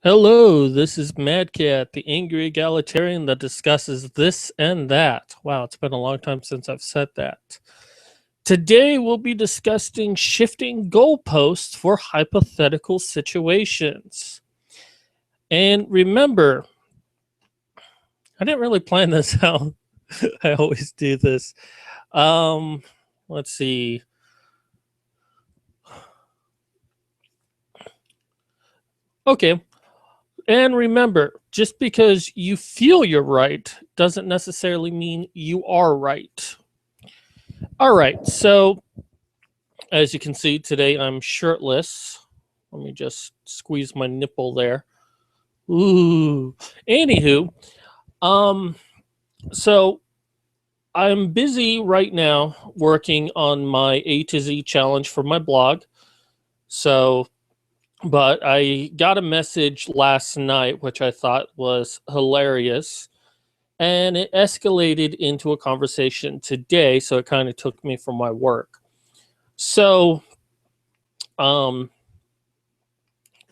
Hello, this is Mad Cat, the angry egalitarian that discusses this and that. Wow, it's been a long time since I've said that. Today we'll be discussing shifting goalposts for hypothetical situations. And remember, I didn't really plan this out. I always do this. Um, let's see. Okay. And remember, just because you feel you're right doesn't necessarily mean you are right. All right, so as you can see today, I'm shirtless. Let me just squeeze my nipple there. Ooh. Anywho, um, so I'm busy right now working on my A to Z challenge for my blog. So, but I got a message last night, which I thought was hilarious. And it escalated into a conversation today. So it kind of took me from my work. So, um,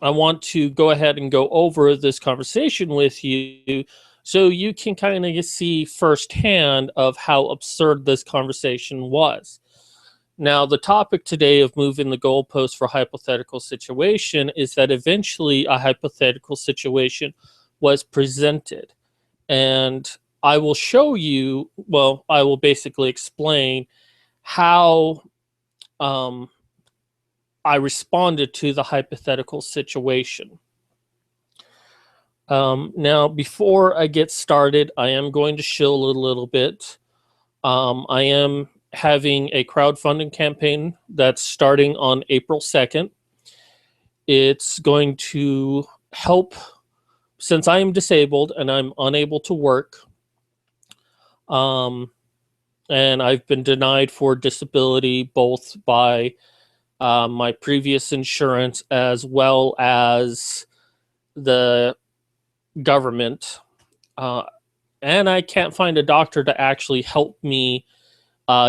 I want to go ahead and go over this conversation with you so you can kind of see firsthand of how absurd this conversation was. Now, the topic today of moving the goalpost for hypothetical situation is that eventually a hypothetical situation was presented. And I will show you, well, I will basically explain how um, I responded to the hypothetical situation. Now, before I get started, I am going to shill a little bit. I am having a crowdfunding campaign that's starting on April 2nd. It's going to help, since I am disabled and I'm unable to work, um, and I've been denied for disability both by my previous insurance as well as the government. Uh, and I can't find a doctor to actually help me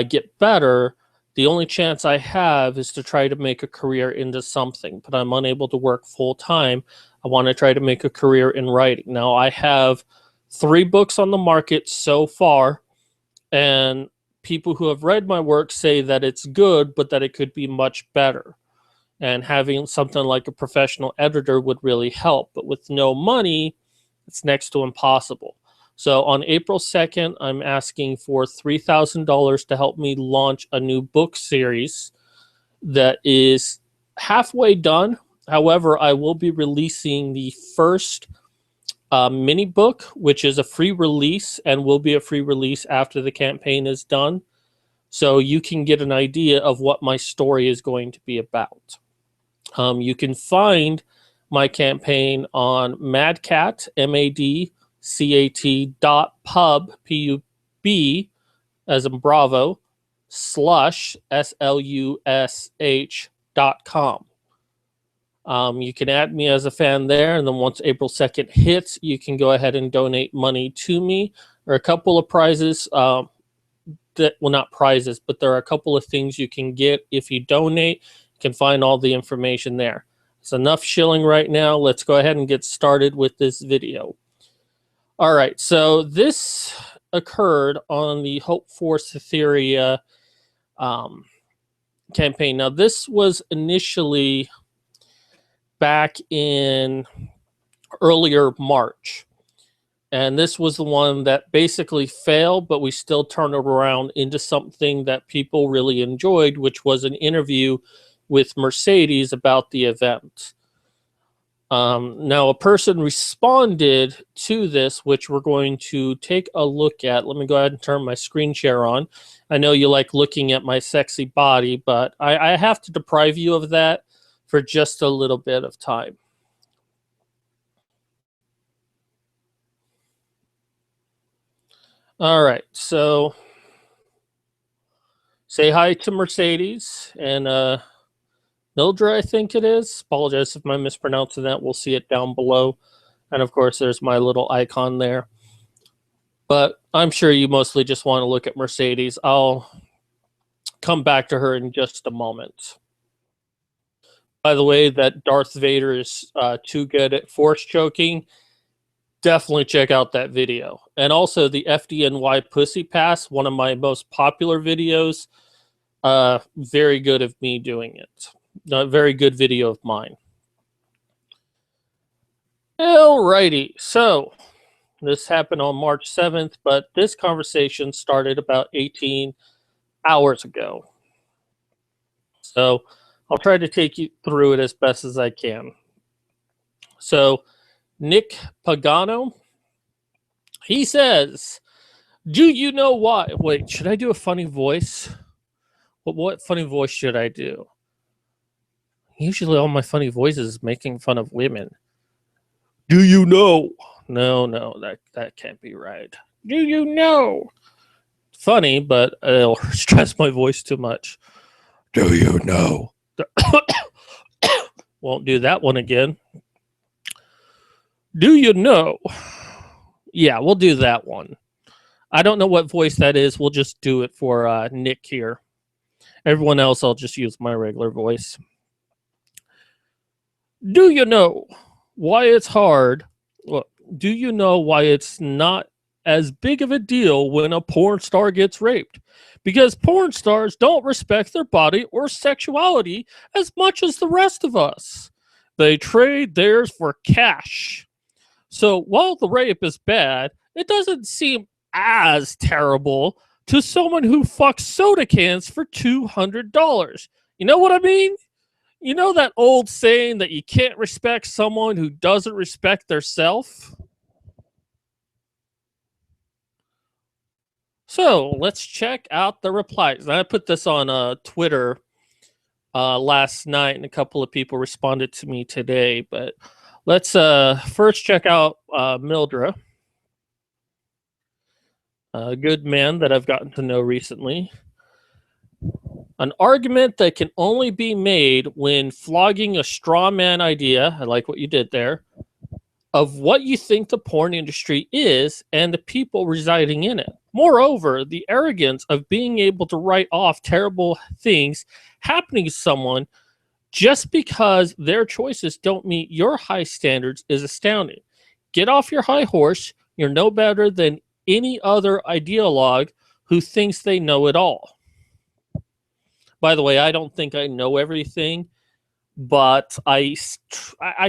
get better. The only chance I have is to try to make a career into something, but I'm unable to work full time. I want to try to make a career in writing. Now, I have 3 books on the market so far, and people who have read my work say that it's good, but that it could be much better. And having something like a professional editor would really help. But with no money, it's next to impossible. So on April 2nd, I'm asking for $3,000 to help me launch a new book series that is halfway done. However, I will be releasing the first mini book, which is a free release and will be a free release after the campaign is done. So you can get an idea of what my story is going to be about. You can find my campaign on madcat, madcat.pub, P-U-B, as in Bravo, /slush.com. You can add me as a fan there, and then once April 2nd hits, you can go ahead and donate money to me. There are a couple of prizes, well, not prizes, but there are a couple of things you can get if you donate. You can find all the information there. It's enough shilling right now. Let's go ahead and get started with this video. All right, so this occurred on the Hope for Cytheria campaign. Now, this was initially back in earlier March. And this was the one that basically failed, but we still turned it around into something that people really enjoyed, which was an interview with Mercedes about the event. Now, a person responded to this, which we're going to take a look at. Let me go ahead and turn my screen share on. I know you like looking at my sexy body, but I have to deprive you of that for just a little bit of time. All right, so say hi to Mercedes and Mildred, I think it is. Apologize if I'm mispronouncing that. We'll see it down below. And of course, there's my little icon there. But I'm sure you mostly just want to look at Mercedes. I'll come back to her in just a moment. By the way, that Darth Vader is too good at force choking. Definitely check out that video. And also the FDNY Pussy Pass, one of my most popular videos. Very good of me doing it. A very good video of mine. Alrighty, so this happened on March 7th, but this conversation started about 18 hours ago. So I'll try to take you through it as best as I can. So Nick Pagano, he says, do you know why? Wait, should I do a funny voice? What funny voice should I do? Usually all my funny voices is making fun of women. Do you know? No, that can't be right. Do you know? Funny, but it'll stress my voice too much. Do you know? Won't do that one again. Do you know? Yeah, we'll do that one. I don't know what voice that is. We'll just do it for Nick here. Everyone else, I'll just use my regular voice. Do you know why it's hard? Well, do you know why it's not as big of a deal when a porn star gets raped? Because porn stars don't respect their body or sexuality as much as the rest of us. They trade theirs for cash. So while the rape is bad, it doesn't seem as terrible to someone who fucks soda cans for $200. You know what I mean? You know that old saying that you can't respect someone who doesn't respect their self? So let's check out the replies. I put this on Twitter last night, and a couple of people responded to me today. But let's first check out Mildra, a good man that I've gotten to know recently. An argument that can only be made when flogging a straw man idea, I like what you did there, of what you think the porn industry is and the people residing in it. Moreover, the arrogance of being able to write off terrible things happening to someone just because their choices don't meet your high standards is astounding. Get off your high horse. You're no better than any other ideologue who thinks they know it all. By the way, I don't think I know everything, but I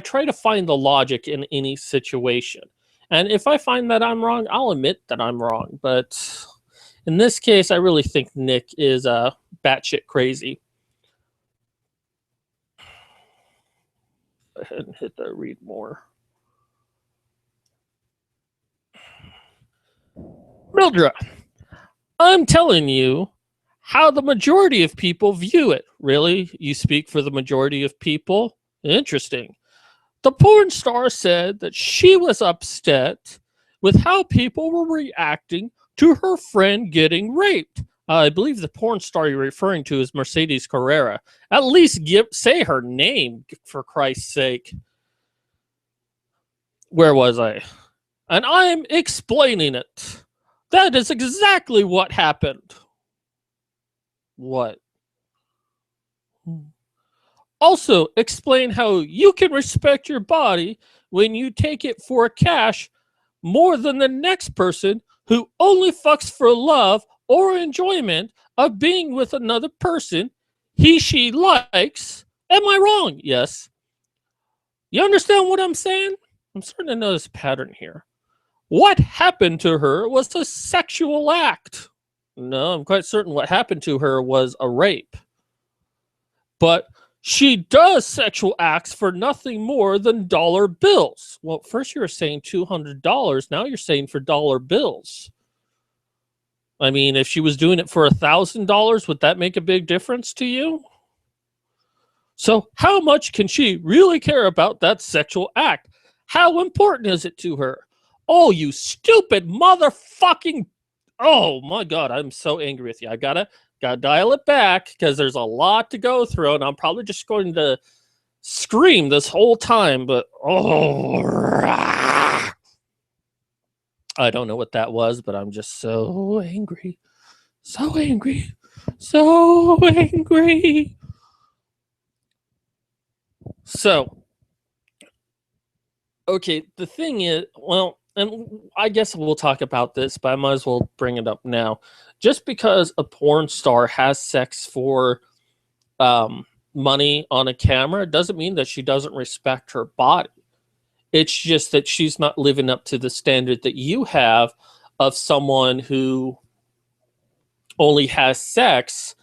try to find the logic in any situation. And if I find that I'm wrong, I'll admit that I'm wrong. But in this case, I really think Nick is batshit crazy. Go ahead and hit the read more. Mildred, I'm telling you how the majority of people view it. Really? You speak for the majority of people? Interesting. The porn star said that she was upset with how people were reacting to her friend getting raped. I believe the porn star you're referring to is Mercedes Carrera. At least say her name, for Christ's sake. Where was I? And I'm explaining it. That is exactly what happened. What? Also, explain how you can respect your body when you take it for cash more than the next person who only fucks for love or enjoyment of being with another person she likes. Am I wrong? Yes. You understand what I'm saying? I'm starting to notice a pattern here. What happened to her was a sexual act. No, I'm quite certain what happened to her was a rape. But she does sexual acts for nothing more than dollar bills. Well, first you were saying $200. Now you're saying for dollar bills. I mean, if she was doing it for $1,000, would that make a big difference to you? So how much can she really care about that sexual act? How important is it to her? Oh, you stupid motherfucking... Oh, my God, I'm so angry with you. I gotta dial it back because there's a lot to go through, and I'm probably just going to scream this whole time, but I don't know what that was, but I'm just so angry. So angry. So angry. So, okay, the thing is, well, and I guess we'll talk about this, but I might as well bring it up now. Just because a porn star has sex for um, money on a camera doesn't mean that she doesn't respect her body. It's just that she's not living up to the standard that you have of someone who only has sex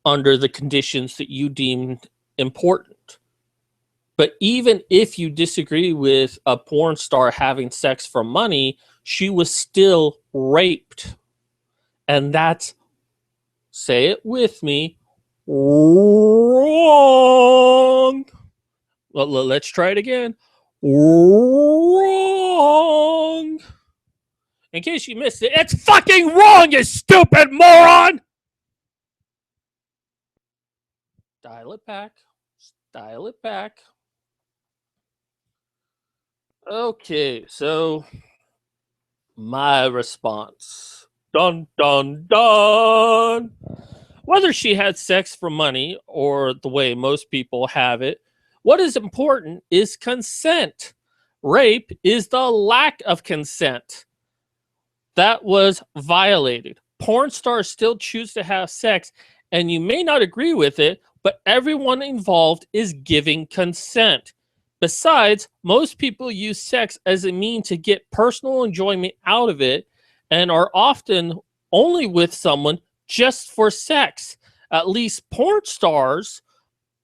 under the conditions that you deemed important. But even if you disagree with a porn star having sex for money, she was still raped. And that's, say it with me, wrong. Well, let's try it again. Wrong. In case you missed it, it's fucking wrong, you stupid moron! Dial it back. Dial it back. Okay, so my response. Dun dun dun. Whether she had sex for money or the way most people have it, what is important is consent. Rape is the lack of consent. That was violated. Porn stars still choose to have sex, and you may not agree with it, but everyone involved is giving consent. Besides, most people use sex as a means to get personal enjoyment out of it and are often only with someone just for sex. At least porn stars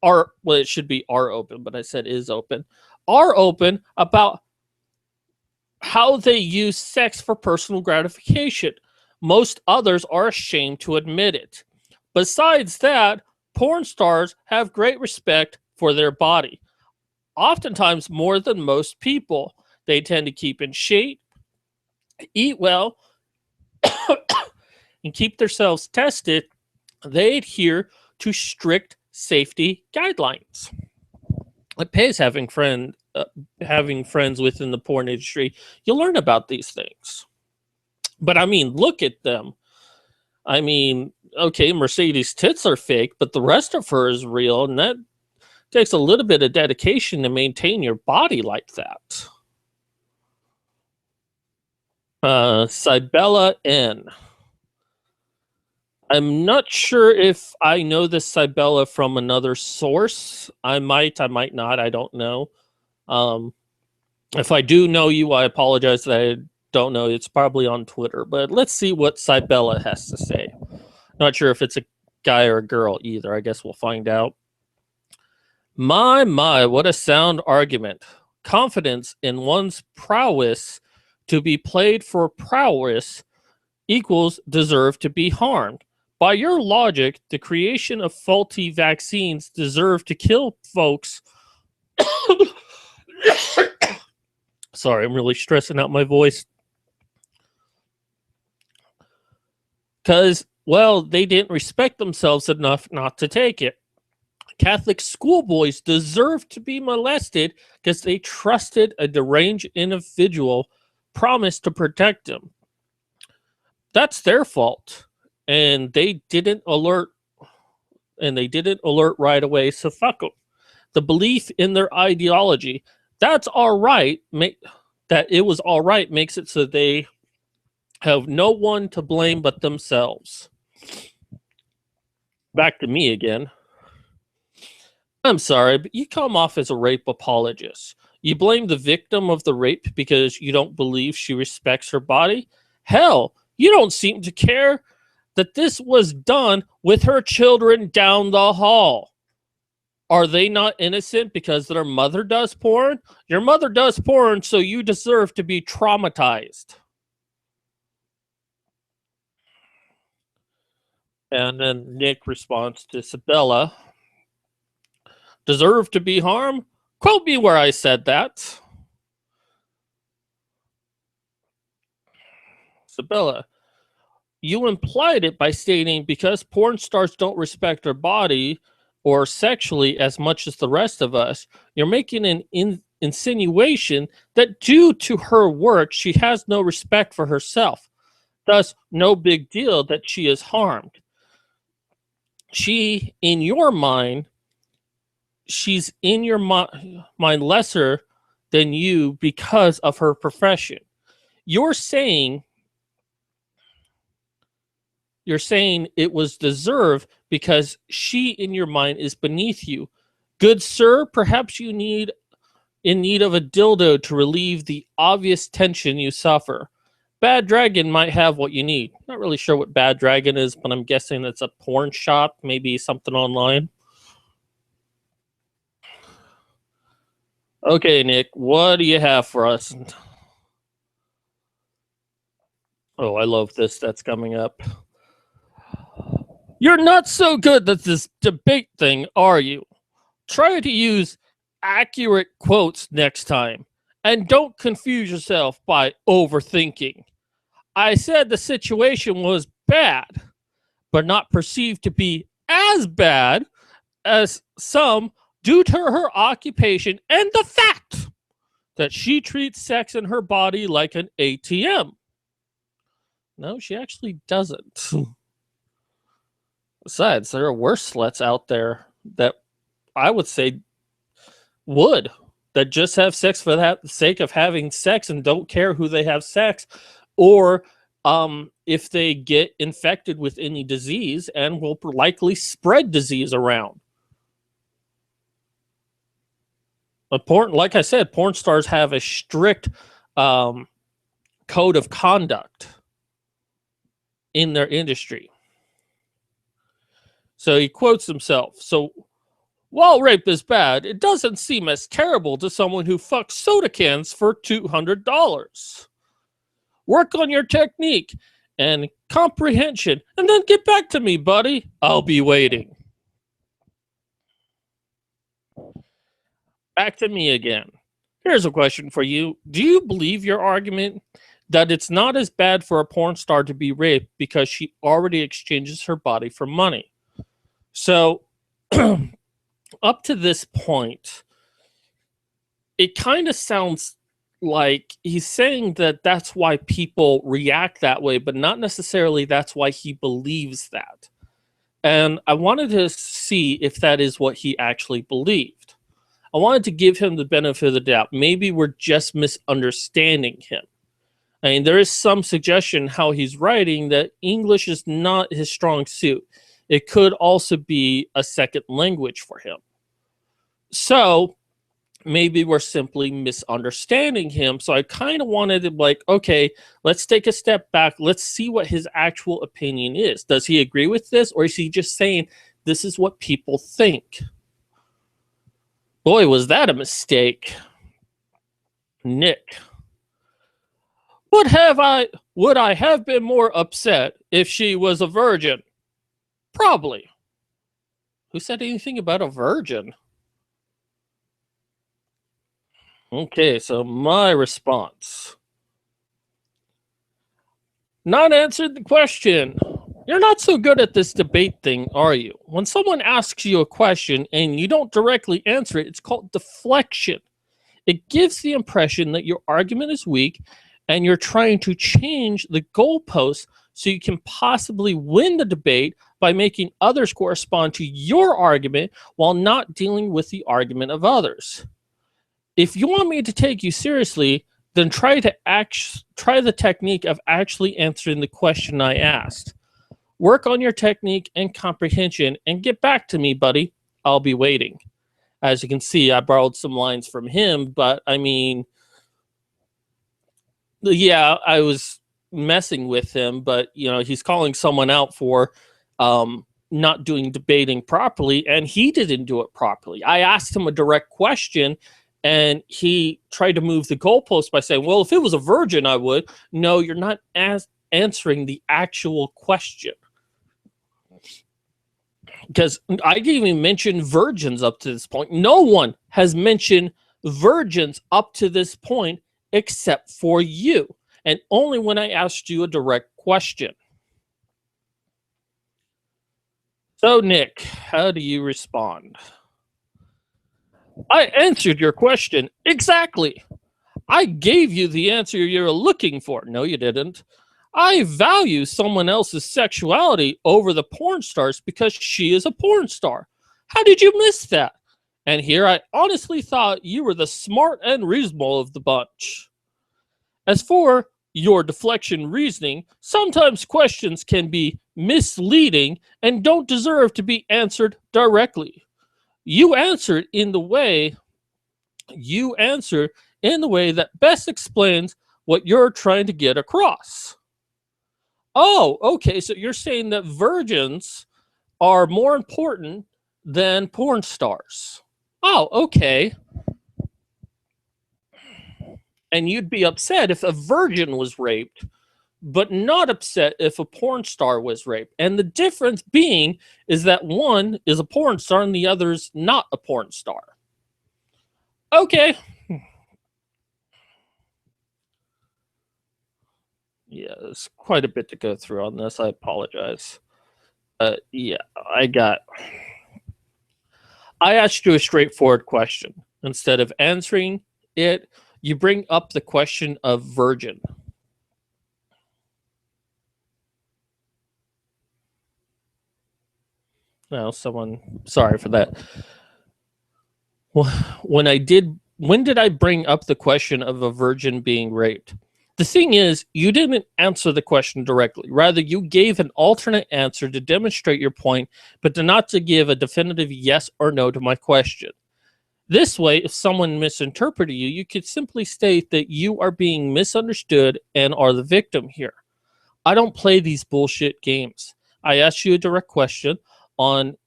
are, well, it should be are open, but I said is open, are open about how they use sex for personal gratification. Most others are ashamed to admit it. Besides that, porn stars have great respect for their body, oftentimes more than most people. They tend to keep in shape, eat well, and keep themselves tested. They adhere to strict safety guidelines. It pays having friends within the porn industry. You learn about these things. But I mean, look at them. I mean, okay, Mercedes' tits are fake, but the rest of her is real, and that takes a little bit of dedication to maintain your body like that. Cybella N. I'm not sure if I know this Cybella from another source. I might not. I don't know. Um, if I do know you, I apologize that I don't know. It's probably on Twitter. But let's see what Cybella has to say. Not sure if it's a guy or a girl either. I guess we'll find out. My, what a sound argument. Confidence in one's prowess to be played for prowess equals deserve to be harmed. By your logic, the creation of faulty vaccines deserve to kill folks. Sorry, I'm really stressing out my voice. Because, well, they didn't respect themselves enough not to take it. Catholic schoolboys deserve to be molested because they trusted a deranged individual promised to protect them. That's their fault. And they didn't alert right away, so fuck them. The belief in their ideology, that's all right, that it was all right makes it so they have no one to blame but themselves. Back to me again. I'm sorry, but you come off as a rape apologist. You blame the victim of the rape because you don't believe she respects her body? Hell, you don't seem to care that this was done with her children down the hall. Are they not innocent because their mother does porn? Your mother does porn, so you deserve to be traumatized. And then Nick responds to Sabella, deserve to be harmed? Quote me where I said that. Sabella, you implied it by stating because porn stars don't respect their body or sexually as much as the rest of us, you're making an insinuation that due to her work, she has no respect for herself. Thus, no big deal that she is harmed. She, in your mind, she's in your mind lesser than you because of her profession. You're saying it was deserved because she in your mind is beneath you. Good sir, perhaps you need in need of a dildo to relieve the obvious tension you suffer. Bad Dragon might have what you need. Not really sure what Bad Dragon is, but I'm guessing it's a porn shop, maybe something online. Okay, Nick, what do you have for us? Oh, I love this that's coming up. You're not so good at this debate thing, are you? Try to use accurate quotes next time. And don't confuse yourself by overthinking. I said the situation was bad, but not perceived to be as bad as some due to her occupation and the fact that she treats sex in her body like an ATM. No, she actually doesn't. Besides, there are worse sluts out there that I would say that just have sex for the sake of having sex and don't care who they have sex, or if they get infected with any disease and will likely spread disease around. But like I said, porn stars have a strict code of conduct in their industry. So he quotes himself. So while rape is bad, it doesn't seem as terrible to someone who fucks soda cans for $200. Work on your technique and comprehension, and then get back to me, buddy. I'll be waiting. Back to me again. Here's a question for you. Do you believe your argument that it's not as bad for a porn star to be raped because she already exchanges her body for money? So, up to this point, it kind of sounds like he's saying that that's why people react that way, but not necessarily that's why he believes that. And I wanted to see if that is what he actually believed. I wanted to give him the benefit of the doubt. Maybe we're just misunderstanding him. I mean, there is some suggestion how he's writing that English is not his strong suit. It could also be a second language for him. So maybe we're simply misunderstanding him. So I kind of wanted to okay, let's take a step back. Let's see what his actual opinion is. Does he agree with this, or is he just saying this is what people think? Boy, was that a mistake. Nick. Would I have been more upset if she was a virgin? Probably. Who said anything about a virgin? Okay, so my response. Not answered the question. You're not so good at this debate thing, are you? When someone asks you a question and you don't directly answer it, it's called deflection. It gives the impression that your argument is weak and you're trying to change the goalposts so you can possibly win the debate by making others correspond to your argument while not dealing with the argument of others. If you want me to take you seriously, then try the technique of actually answering the question I asked. Work on your technique and comprehension and get back to me, buddy. I'll be waiting. As you can see, I borrowed some lines from him, but I mean, yeah, I was messing with him, but he's calling someone out for not doing debating properly, and he didn't do it properly. I asked him a direct question, and he tried to move the goalpost by saying, well, if it was a virgin, I would. No, you're not answering the actual question. Because I didn't even mention virgins up to this point. No one has mentioned virgins up to this point except for you. And only when I asked you a direct question. So, Nick, how do you respond? I answered your question exactly. I gave you the answer you're looking for. No, you didn't. I value someone else's sexuality over the porn stars because she is a porn star. How did you miss that? And here I honestly thought you were the smart and reasonable of the bunch. As for your deflection reasoning, sometimes questions can be misleading and don't deserve to be answered directly. You answered in the way that best explains what you're trying to get across. Oh, okay, so you're saying that virgins are more important than porn stars. Oh, okay. And you'd be upset if a virgin was raped, but not upset if a porn star was raped. And the difference being is that one is a porn star and the other's not a porn star. Okay. Yeah, there's quite a bit to go through on this. I apologize. Yeah, I asked you a straightforward question. Instead of answering it, you bring up the question of virgin. No, sorry for that. When did I bring up the question of a virgin being raped? The thing is, you didn't answer the question directly. Rather, you gave an alternate answer to demonstrate your point, but not to give a definitive yes or no to my question. This way, if someone misinterpreted you, you could simply state that you are being misunderstood and are the victim here. I don't play these bullshit games. I asked you a direct question on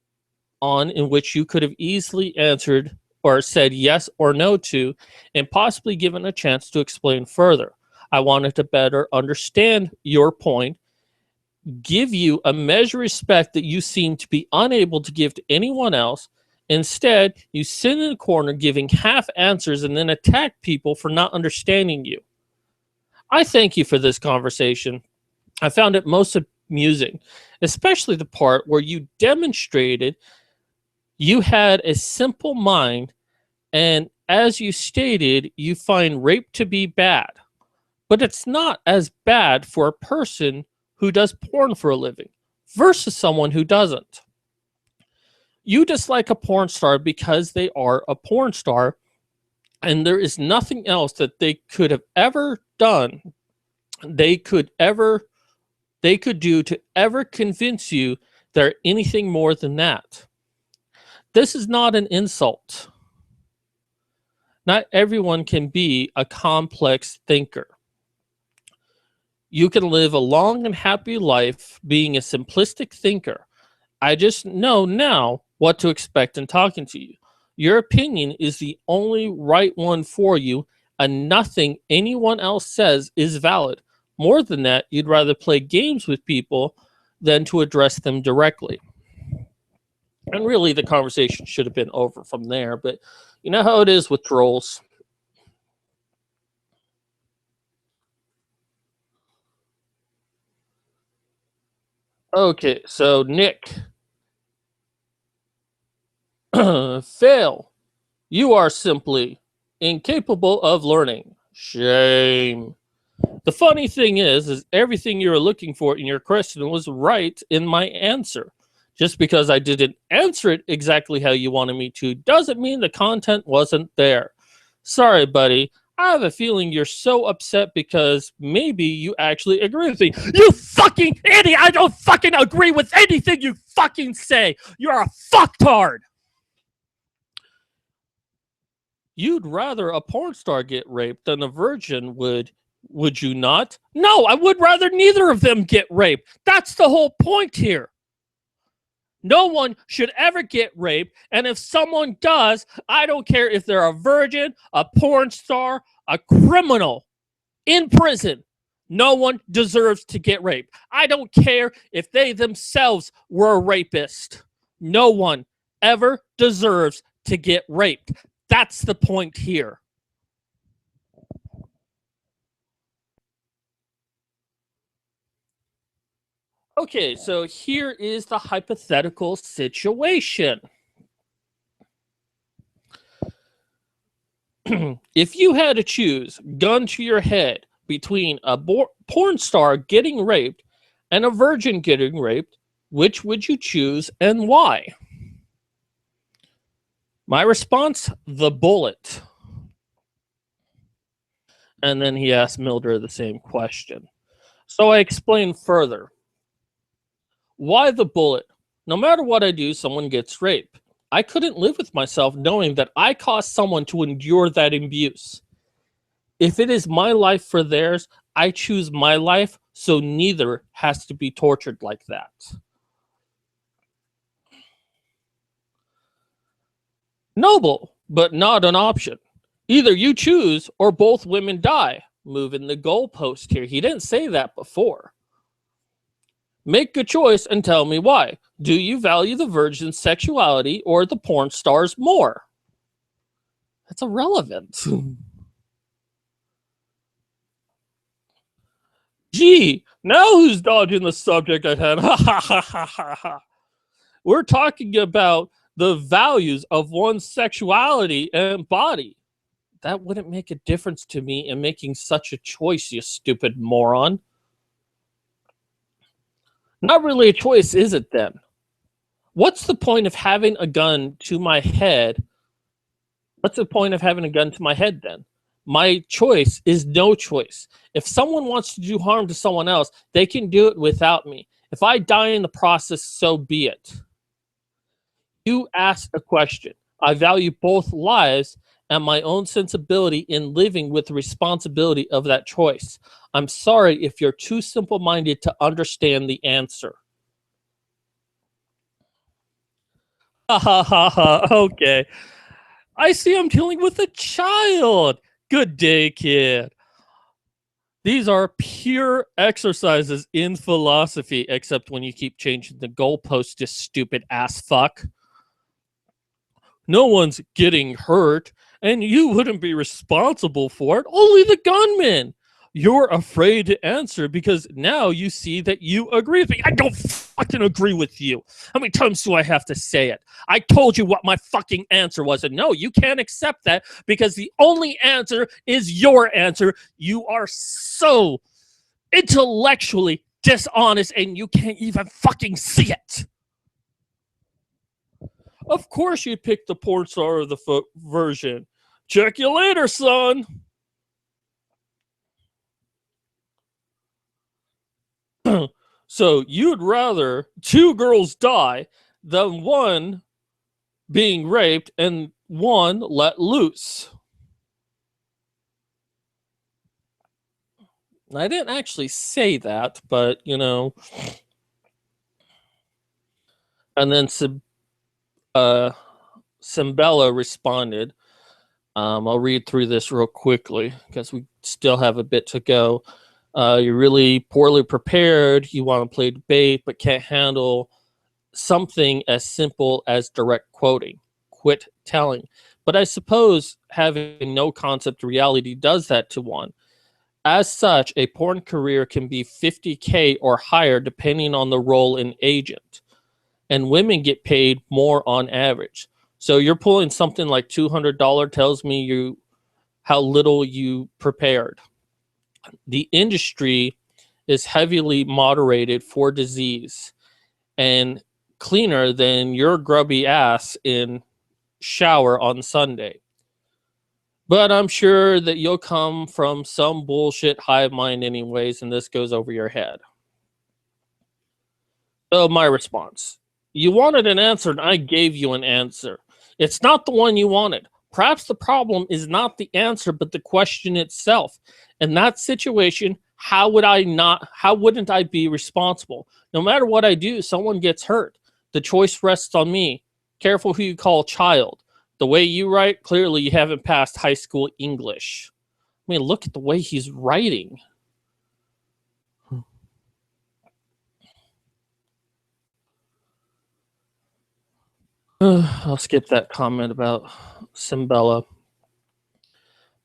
in which you could have easily answered or said yes or no to, and possibly given a chance to explain further. I wanted to better understand your point, give you a measure of respect that you seem to be unable to give to anyone else. Instead, you sit in a corner giving half answers and then attack people for not understanding you. I thank you for this conversation. I found it most amusing, especially the part where you demonstrated you had a simple mind, and as you stated, you find rape to be bad. But it's not as bad for a person who does porn for a living versus someone who doesn't. You dislike a porn star because they are a porn star, and there is nothing else that they could have ever done, they could do to ever convince you they're anything more than that. This is not an insult. Not everyone can be a complex thinker. You can live a long and happy life being a simplistic thinker. I just know now what to expect in talking to you. Your opinion is the only right one for you, and nothing anyone else says is valid. More than that, you'd rather play games with people than to address them directly. And really, the conversation should have been over from there, but you know how it is with trolls. Okay, so Nick, fail. You are simply incapable of learning. Shame. The funny thing is everything you were looking for in your question was right in my answer. Just because I didn't answer it exactly how you wanted me to doesn't mean the content wasn't there. Sorry, buddy. I have a feeling you're so upset because maybe you actually agree with me. You fucking idiot! I don't fucking agree with anything you fucking say. You're a fucktard. You'd rather a porn star get raped than a virgin would you not? No, I would rather neither of them get raped. That's the whole point here. No one should ever get raped, and if someone does, I don't care if they're a virgin, a porn star, a criminal in prison. No one deserves to get raped. I don't care if they themselves were a rapist. No one ever deserves to get raped. That's the point here. Okay, so here is the hypothetical situation. If you had to choose, gun to your head, between a porn star getting raped and a virgin getting raped, which would you choose and why? My response, the bullet. And then he asked Mildred the same question. So I explained further. Why the bullet? No matter what I do, someone gets raped. I couldn't live with myself knowing that I caused someone to endure that abuse. If it is my life for theirs, I choose my life, so neither has to be tortured like that. Noble, but not an option. Either you choose or both women die. Moving the goalpost here. He didn't say that before. Make a choice and tell me why. Do you value the virgin's sexuality or the porn stars more? That's irrelevant. Gee, now who's dodging the subject at hand? Ha ha ha ha ha ha. We're talking about the values of one's sexuality and body. That wouldn't make a difference to me in making such a choice, you stupid moron. Not really a choice, is it then? What's the point of having a gun to my head? What's the point of having a gun to my head then? My choice is no choice. If someone wants to do harm to someone else, they can do it without me. If I die in the process, so be it. You asked a question. I value both lives and my own sensibility in living with the responsibility of that choice. I'm sorry if you're too simple minded to understand the answer. Ha ha ha ha. Okay. I see I'm dealing with a child. Good day, kid. These are pure exercises in philosophy, except when you keep changing the goalpost, you stupid ass fuck. No one's getting hurt, and you wouldn't be responsible for it. Only the gunman. You're afraid to answer because now you see that you agree with me. I don't fucking agree with you. How many times do I have to say it? I told you what my fucking answer was, and no, you can't accept that because the only answer is your answer. You are so intellectually dishonest, and you can't even fucking see it. Of course you picked the porn star of the version. Check you later, son. So you'd rather two girls die than one being raped and one let loose. I didn't actually say that, but you know. And then uh, Simbella responded. I'll read through this real quickly because we still have a bit to go. You're really poorly prepared. You want to play debate, but can't handle something as simple as direct quoting. Quit telling. But I suppose having no concept of reality does that to one. As such, a porn career can be 50K or higher depending on the role and agent. And women get paid more on average. So you're pulling something like $200 tells me you how little you prepared. The industry is heavily moderated for disease and cleaner than your grubby ass in shower on Sunday. But I'm sure that you'll come from some bullshit hive mind anyways, and this goes over your head. So my response. You wanted an answer, and I gave you an answer. It's not the one you wanted. Perhaps the problem is not the answer, but the question itself. In that situation, how wouldn't I be responsible? No matter what I do, someone gets hurt. The choice rests on me. Careful who you call child. The way you write, clearly you haven't passed high school English. I mean, look at the way he's writing. I'll skip that comment about Simbella.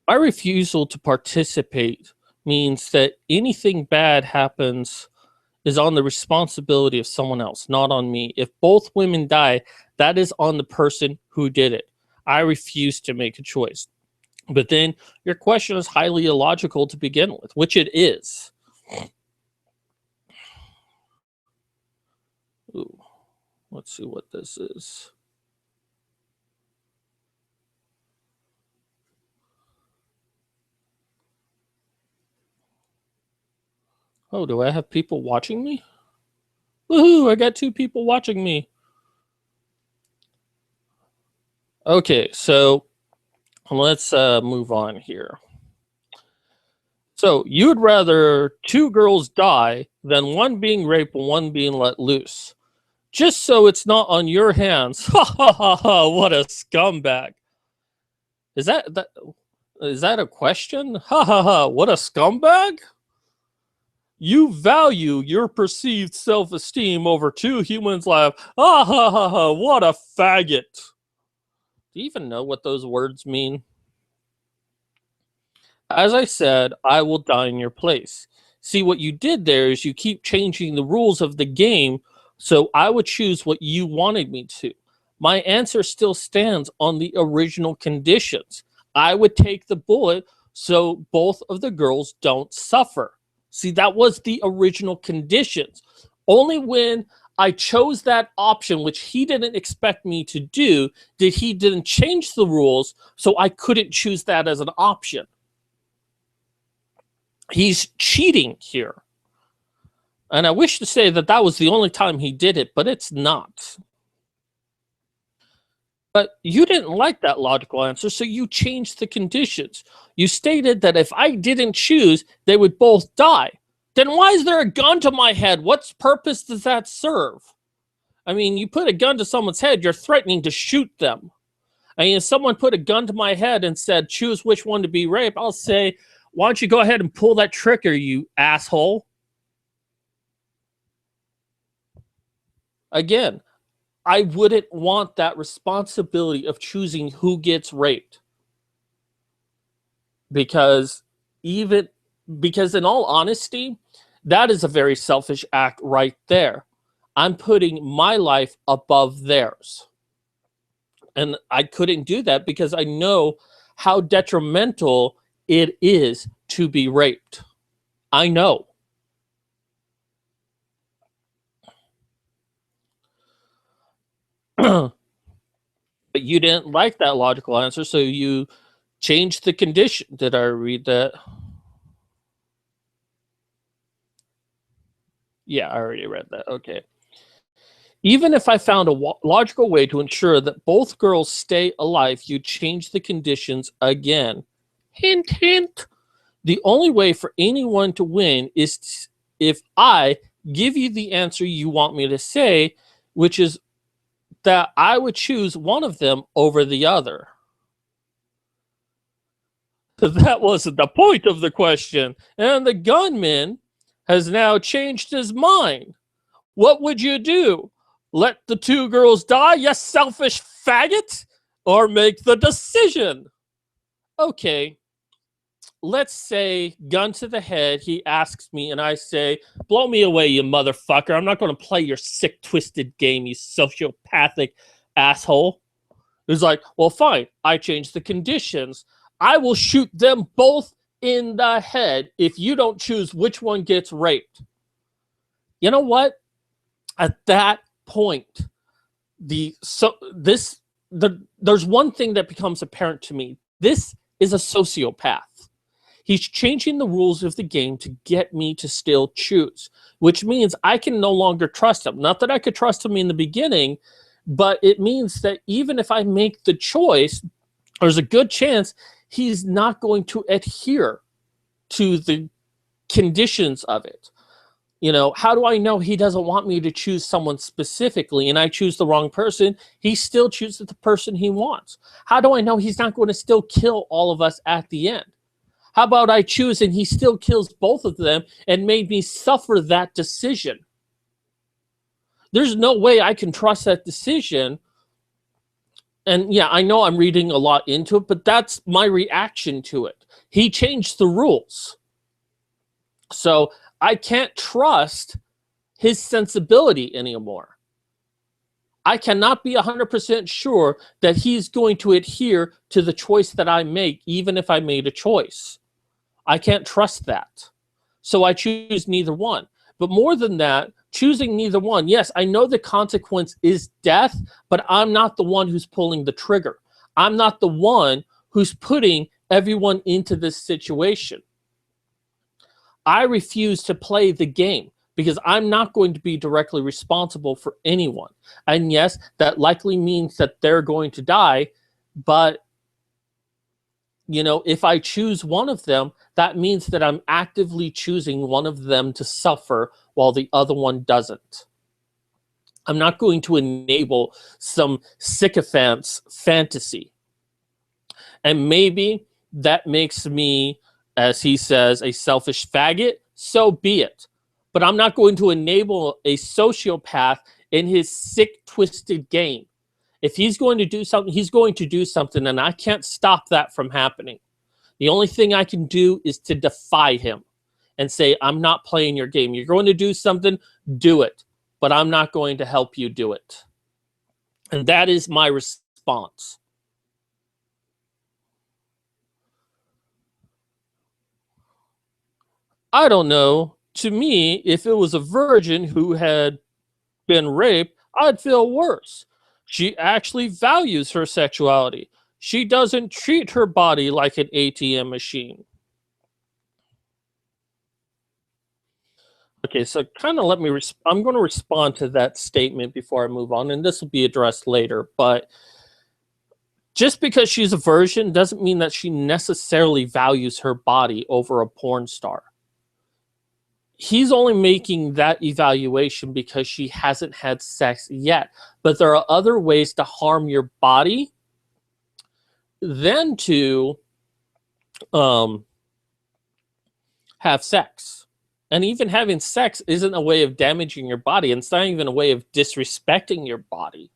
My refusal to participate means that anything bad happens is on the responsibility of someone else, not on me. If both women die, that is on the person who did it. I refuse to make a choice. But then your question is highly illogical to begin with, which it is. Ooh, let's see what this is. Oh, do I have people watching me? Woohoo, I got 2 people watching me. Okay, so let's move on here. So you would rather 2 girls die than one being raped and one being let loose. Just so it's not on your hands. Ha ha ha ha, what a scumbag. Is that a question? Ha ha ha, what a scumbag? You value your perceived self-esteem over 2 humans' lives. Ha ha ha ha, what a faggot. Do you even know what those words mean? As I said, I will die in your place. See, what you did there is you keep changing the rules of the game, so I would choose what you wanted me to. My answer still stands on the original conditions. I would take the bullet so both of the girls don't suffer. See, that was the original conditions. Only when I chose that option, which he didn't expect me to do, did he didn't change the rules, so I couldn't choose that as an option. He's cheating here. And I wish to say that that was the only time he did it, but it's not. But you didn't like that logical answer, so you changed the conditions. You stated that if I didn't choose, they would both die. Then why is there a gun to my head? What purpose does that serve? I mean, you put a gun to someone's head, you're threatening to shoot them. I mean, if someone put a gun to my head and said, choose which one to be raped, I'll say, why don't you go ahead and pull that trigger, you asshole? Again, I wouldn't want that responsibility of choosing who gets raped. Because in all honesty, that is a very selfish act right there. I'm putting my life above theirs. And I couldn't do that because I know how detrimental it is to be raped. I know. But you didn't like that logical answer, so you changed the condition. Did I read that? Yeah, I already read that. Okay. Even if I found a logical way to ensure that both girls stay alive, you change the conditions again. Hint, hint. The only way for anyone to win is if I give you the answer you want me to say, which is that I would choose one of them over the other. That wasn't the point of the question. And the gunman has now changed his mind. What would you do? Let the 2 girls die, you selfish faggot? Or make the decision? Okay, let's say, gun to the head, he asks me, and I say, blow me away, you motherfucker. I'm not going to play your sick, twisted game, you sociopathic asshole. He's like, well, fine. I change the conditions. I will shoot them both in the head if you don't choose which one gets raped. You know what? At that point, there's one thing that becomes apparent to me. This is a sociopath. He's changing the rules of the game to get me to still choose, which means I can no longer trust him. Not that I could trust him in the beginning, but it means that even if I make the choice, there's a good chance he's not going to adhere to the conditions of it. You know, how do I know he doesn't want me to choose someone specifically and I choose the wrong person? He still chooses the person he wants. How do I know he's not going to still kill all of us at the end? How about I choose and he still kills both of them and made me suffer that decision? There's no way I can trust that decision. And yeah, I know I'm reading a lot into it, but that's my reaction to it. He changed the rules. So I can't trust his sensibility anymore. I cannot be 100% sure that he's going to adhere to the choice that I make, even if I made a choice. I can't trust that. So I choose neither one. But more than that, choosing neither one, yes, I know the consequence is death, but I'm not the one who's pulling the trigger. I'm not the one who's putting everyone into this situation. I refuse to play the game because I'm not going to be directly responsible for anyone. And yes, that likely means that they're going to die, but if I choose one of them, that means that I'm actively choosing one of them to suffer while the other one doesn't. I'm not going to enable some sycophant's fantasy. And maybe that makes me, as he says, a selfish faggot. So be it. But I'm not going to enable a sociopath in his sick, twisted game. If he's going to do something, he's going to do something, and I can't stop that from happening. The only thing I can do is to defy him and say, I'm not playing your game. You're going to do something, do it. But I'm not going to help you do it. And that is my response. I don't know. To me, if it was a virgin who had been raped, I'd feel worse. She actually values her sexuality. She doesn't treat her body like an ATM machine. Okay, so kind of let me, I'm going to respond to that statement before I move on, and this will be addressed later. But just because she's a virgin doesn't mean that she necessarily values her body over a porn star. He's only making that evaluation because she hasn't had sex yet. But there are other ways to harm your body than to have sex. And even having sex isn't a way of damaging your body. And it's not even a way of disrespecting your body.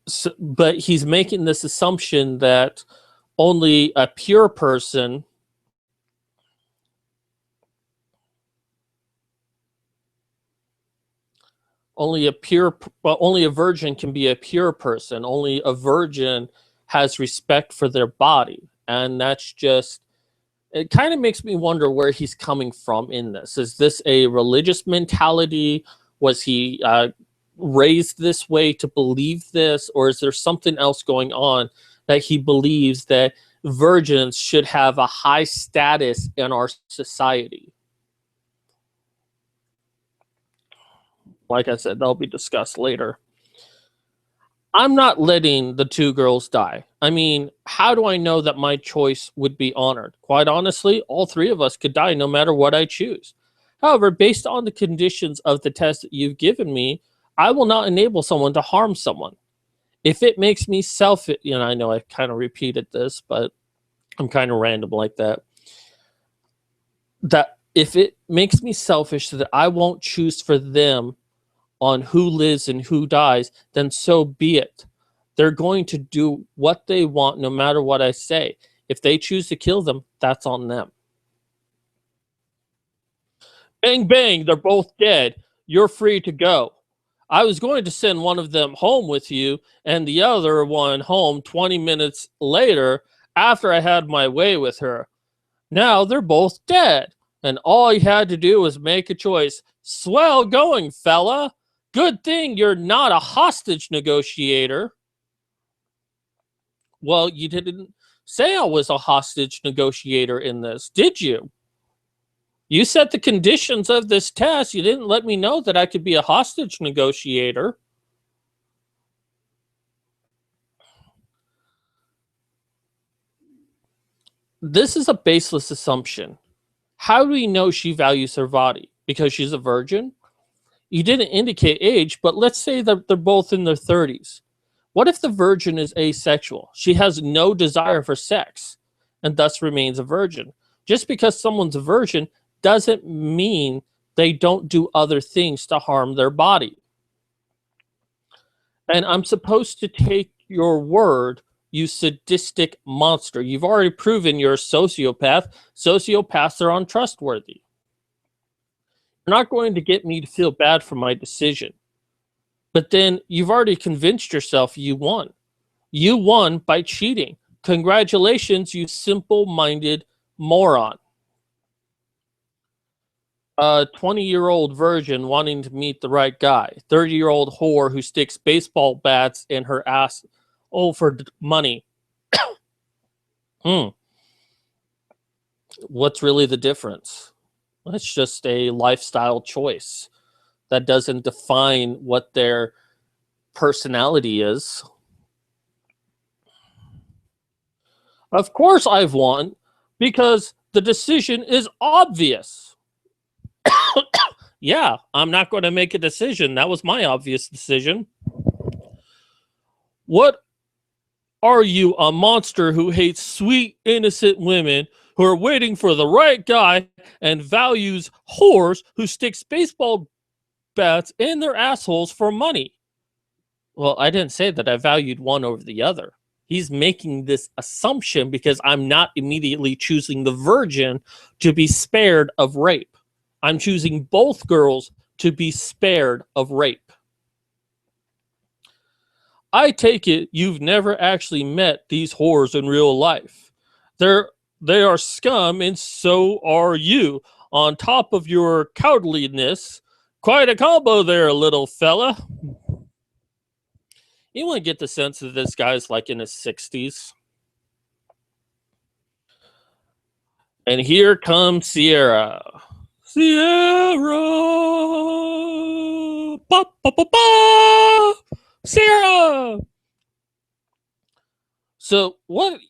So, but he's making this assumption that only a pure person only a virgin can be a pure person. Only a virgin has respect for their body. And that's just, it kind of makes me wonder where he's coming from in this. Is this a religious mentality? Was he raised this way to believe this? Or is there something else going on that he believes that virgins should have a high status in our society? Like I said, that'll be discussed later. I'm not letting the two girls die. I mean, how do I know that my choice would be honored? Quite honestly, all three of us could die no matter what I choose. However, based on the conditions of the test that you've given me, I will not enable someone to harm someone. If it makes me selfish, I know I kind of repeated this, but I'm kind of random like that. That if it makes me selfish so that I won't choose for them on who lives and who dies, then so be it. They're going to do what they want no matter what I say. If they choose to kill them, that's on them. Bang, bang, they're both dead. You're free to go. I was going to send one of them home with you and the other one home 20 minutes later after I had my way with her. Now they're both dead. And all you had to do was make a choice. Swell going, fella. Good thing you're not a hostage negotiator. Well, you didn't say I was a hostage negotiator in this, did you? You set the conditions of this test. You didn't let me know that I could be a hostage negotiator. This is a baseless assumption. How do we know she values her body? Because she's a virgin? You didn't indicate age, but let's say that they're both in their 30s. What if the virgin is asexual? She has no desire for sex and thus remains a virgin. Just because someone's a virgin doesn't mean they don't do other things to harm their body. And I'm supposed to take your word, you sadistic monster. You've already proven you're a sociopath. Sociopaths are untrustworthy. You're not going to get me to feel bad for my decision. But then you've already convinced yourself you won. You won by cheating. Congratulations, you simple-minded moron. A 20-year-old virgin wanting to meet the right guy. 30-year-old whore who sticks baseball bats in her ass for money. What's really the difference? It's just a lifestyle choice that doesn't define what their personality is. Of course, I've won because the decision is obvious. Yeah, I'm not going to make a decision. That was my obvious decision. What are you, a monster who hates sweet, innocent women who are waiting for the right guy and values whores who sticks baseball bats in their assholes for money? Well, I didn't say that I valued one over the other. He's making this assumption because I'm not immediately choosing the virgin to be spared of rape. I'm choosing both girls to be spared of rape. I take it you've never actually met these whores in real life. They are scum, and so are you. On top of your cowardliness, quite a combo there, little fella. You want to get the sense that this guy's like in his 60s. And here comes Sierra. Sierra! Ba, ba, ba, ba! Sierra! So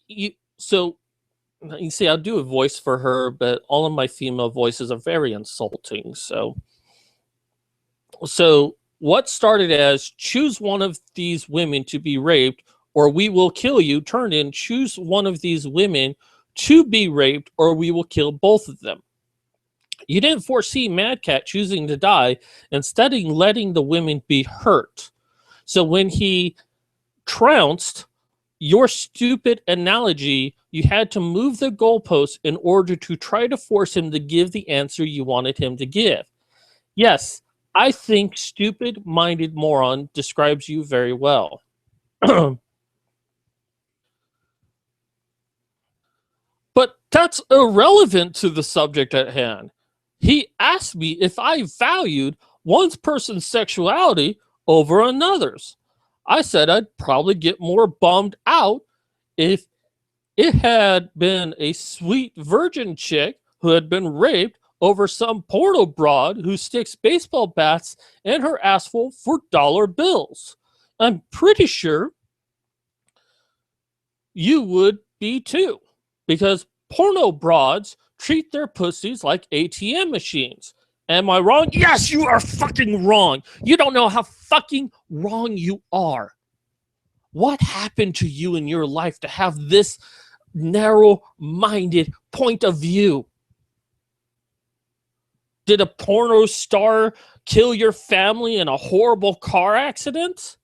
you see, I'll do a voice for her, but all of my female voices are very insulting. So what started as choose one of these women to be raped or we will kill you turned in choose one of these women to be raped or we will kill both of them. You didn't foresee Mad Cat choosing to die, instead of letting the women be hurt. So when he trounced your stupid analogy, you had to move the goalposts in order to try to force him to give the answer you wanted him to give. Yes, I think stupid-minded moron describes you very well. But that's irrelevant to the subject at hand. He asked me if I valued one person's sexuality over another's. I said I'd probably get more bummed out if it had been a sweet virgin chick who had been raped over some porno broad who sticks baseball bats in her asshole for dollar bills. I'm pretty sure you would be too, because porno broads treat their pussies like ATM machines. Am I wrong? Yes, you are fucking wrong. You don't know how fucking wrong you are. What happened to you in your life to have this narrow-minded point of view? Did a porno star kill your family in a horrible car accident?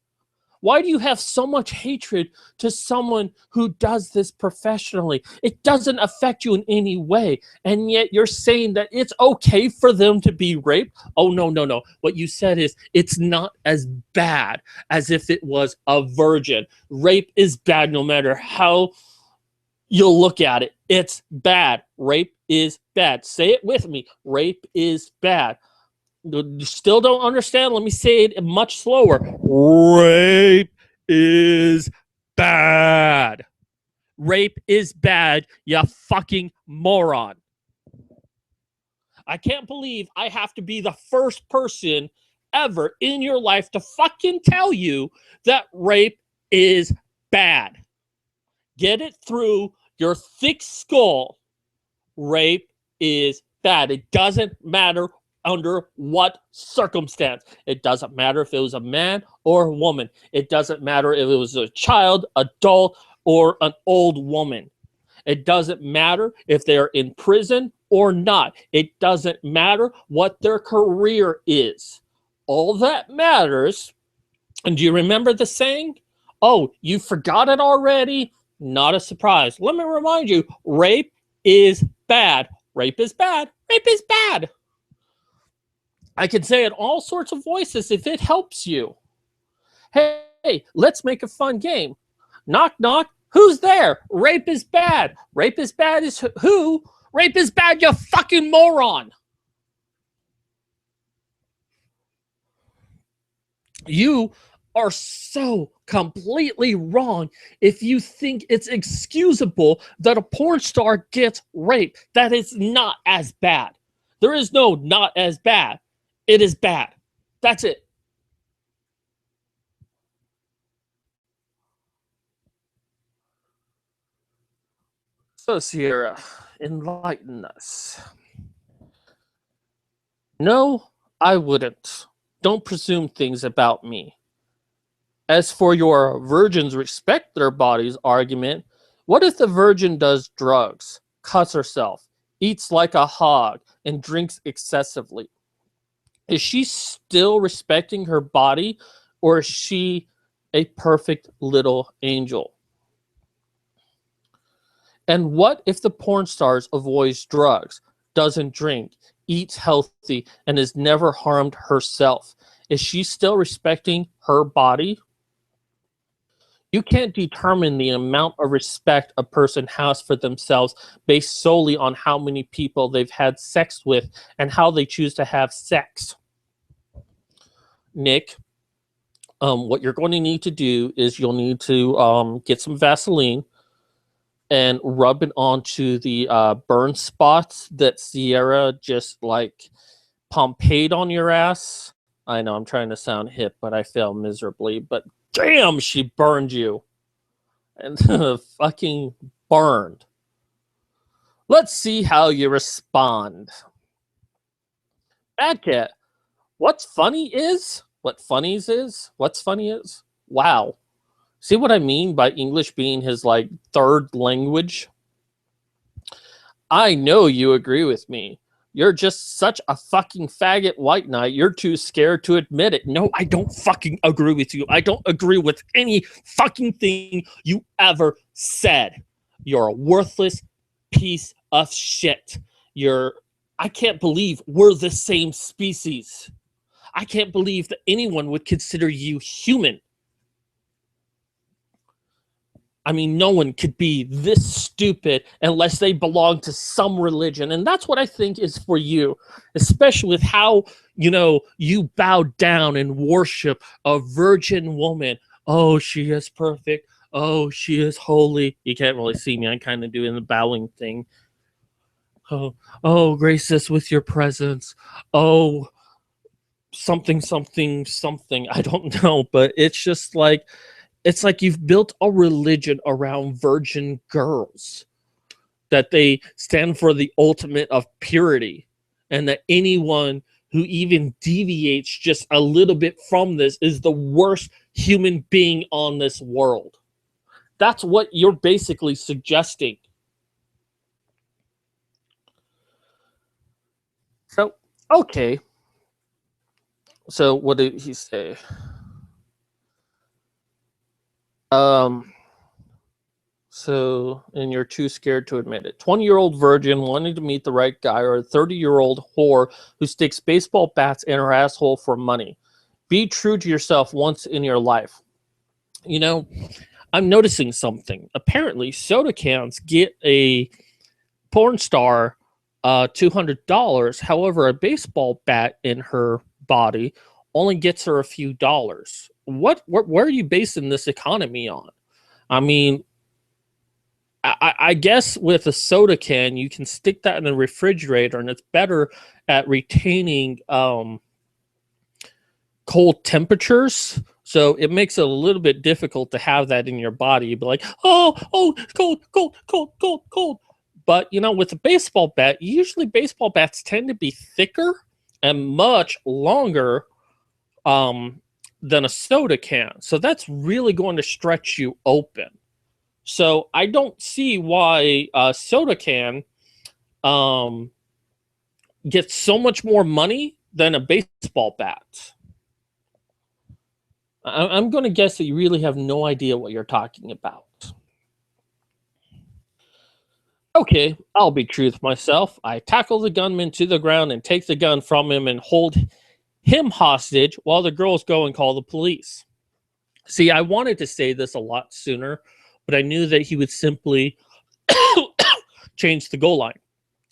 Why do you have so much hatred to someone who does this professionally? It doesn't affect you in any way, and yet you're saying that it's okay for them to be raped? Oh, no, no, no. What you said is it's not as bad as if it was a virgin. Rape is bad no matter how you'll look at it. It's bad. Rape is bad. Say it with me. Rape is bad. You still don't understand? Let me say it much slower. Rape is bad. Rape is bad, you fucking moron. I can't believe I have to be the first person ever in your life to fucking tell you that rape is bad. Get it through your thick skull. Rape is bad. It doesn't matter under what circumstance. It doesn't matter if it was a man or a woman. It doesn't matter if it was a child, adult, or an old woman. It doesn't matter if they're in prison or not. It doesn't matter what their career is. All that matters, and do you remember the saying? Oh, you forgot it already? Not a surprise. Let me remind you, rape is bad. Rape is bad. Rape is bad. I can say it all sorts of voices if it helps you. Hey, let's make a fun game. Knock, knock. Who's there? Rape is bad. Rape is bad is who? Rape is bad, you fucking moron. You are so completely wrong if you think it's excusable that a porn star gets raped. That is not as bad. There is no not as bad. It is bad. That's it. So, Sierra, enlighten us. No, I wouldn't. Don't presume things about me. As for your virgins respect their bodies argument, what if the virgin does drugs, cuts herself, eats like a hog, and drinks excessively? Is she still respecting her body, or is she a perfect little angel? And what if the porn star avoids drugs, doesn't drink, eats healthy, and has never harmed herself? Is she still respecting her body? You can't determine the amount of respect a person has for themselves based solely on how many people they've had sex with and how they choose to have sex. Nick, what you're going to need to do is you'll need to get some Vaseline and rub it onto the burn spots that Sierra just like Pompeyed on your ass. I know I'm trying to sound hip, but I fail miserably. But damn, she burned you. And fucking burned. Let's see how you respond. Bad Cat, what's funny is, wow. See what I mean by English being his like third language? I know you agree with me. You're just such a fucking faggot white knight. You're too scared to admit it. No, I don't fucking agree with you. I don't agree with any fucking thing you ever said. You're a worthless piece of shit. I can't believe we're the same species. I can't believe that anyone would consider you human. I mean, no one could be this stupid unless they belong to some religion. And that's what I think is for you, especially with how, you bow down and worship a virgin woman. Oh, she is perfect. Oh, she is holy. You can't really see me. I'm kind of doing the bowing thing. Oh, grace us with your presence. Oh, something, something, something. I don't know, but it's like you've built a religion around virgin girls, that they stand for the ultimate of purity, and that anyone who even deviates just a little bit from this is the worst human being on this world. That's what you're basically suggesting. So, okay. So, what did he say? Um, and you're too scared to admit it. 20-year-old virgin wanting to meet the right guy, or a 30-year-old whore who sticks baseball bats in her asshole for money. Be true to yourself once in your life. I'm noticing something. Apparently, soda cans get a porn star $200. However, a baseball bat in her body only gets her a few dollars. Where are you basing this economy on? I mean, I guess with a soda can, you can stick that in the refrigerator, and it's better at retaining cold temperatures. So it makes it a little bit difficult to have that in your body. You'd be like, oh, cold, cold, cold, cold, cold. But with a baseball bat, usually baseball bats tend to be thicker and much longer than a soda can. So that's really going to stretch you open. So I don't see why a soda can gets so much more money than a baseball bat. I'm going to guess that you really have no idea what you're talking about. Okay, I'll be true with myself. I tackle the gunman to the ground and take the gun from him and hold him hostage while the girls go and call the police. See, I wanted to say this a lot sooner, but I knew that he would simply change the goal line.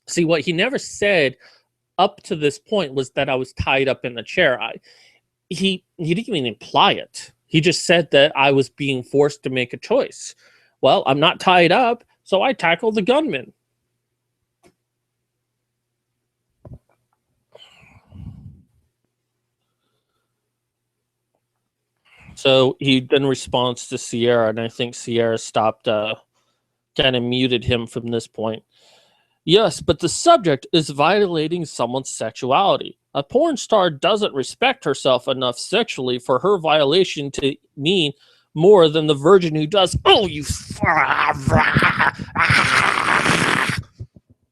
See, what he never said up to this point was that I was tied up in the chair. He didn't even imply it. He just said that I was being forced to make a choice. Well, I'm not tied up, so I tackled the gunman. So he then responds to Sierra, and I think Sierra stopped, kind of muted him from this point. Yes, but the subject is violating someone's sexuality. A porn star doesn't respect herself enough sexually for her violation to mean more than the virgin who does. Oh, you.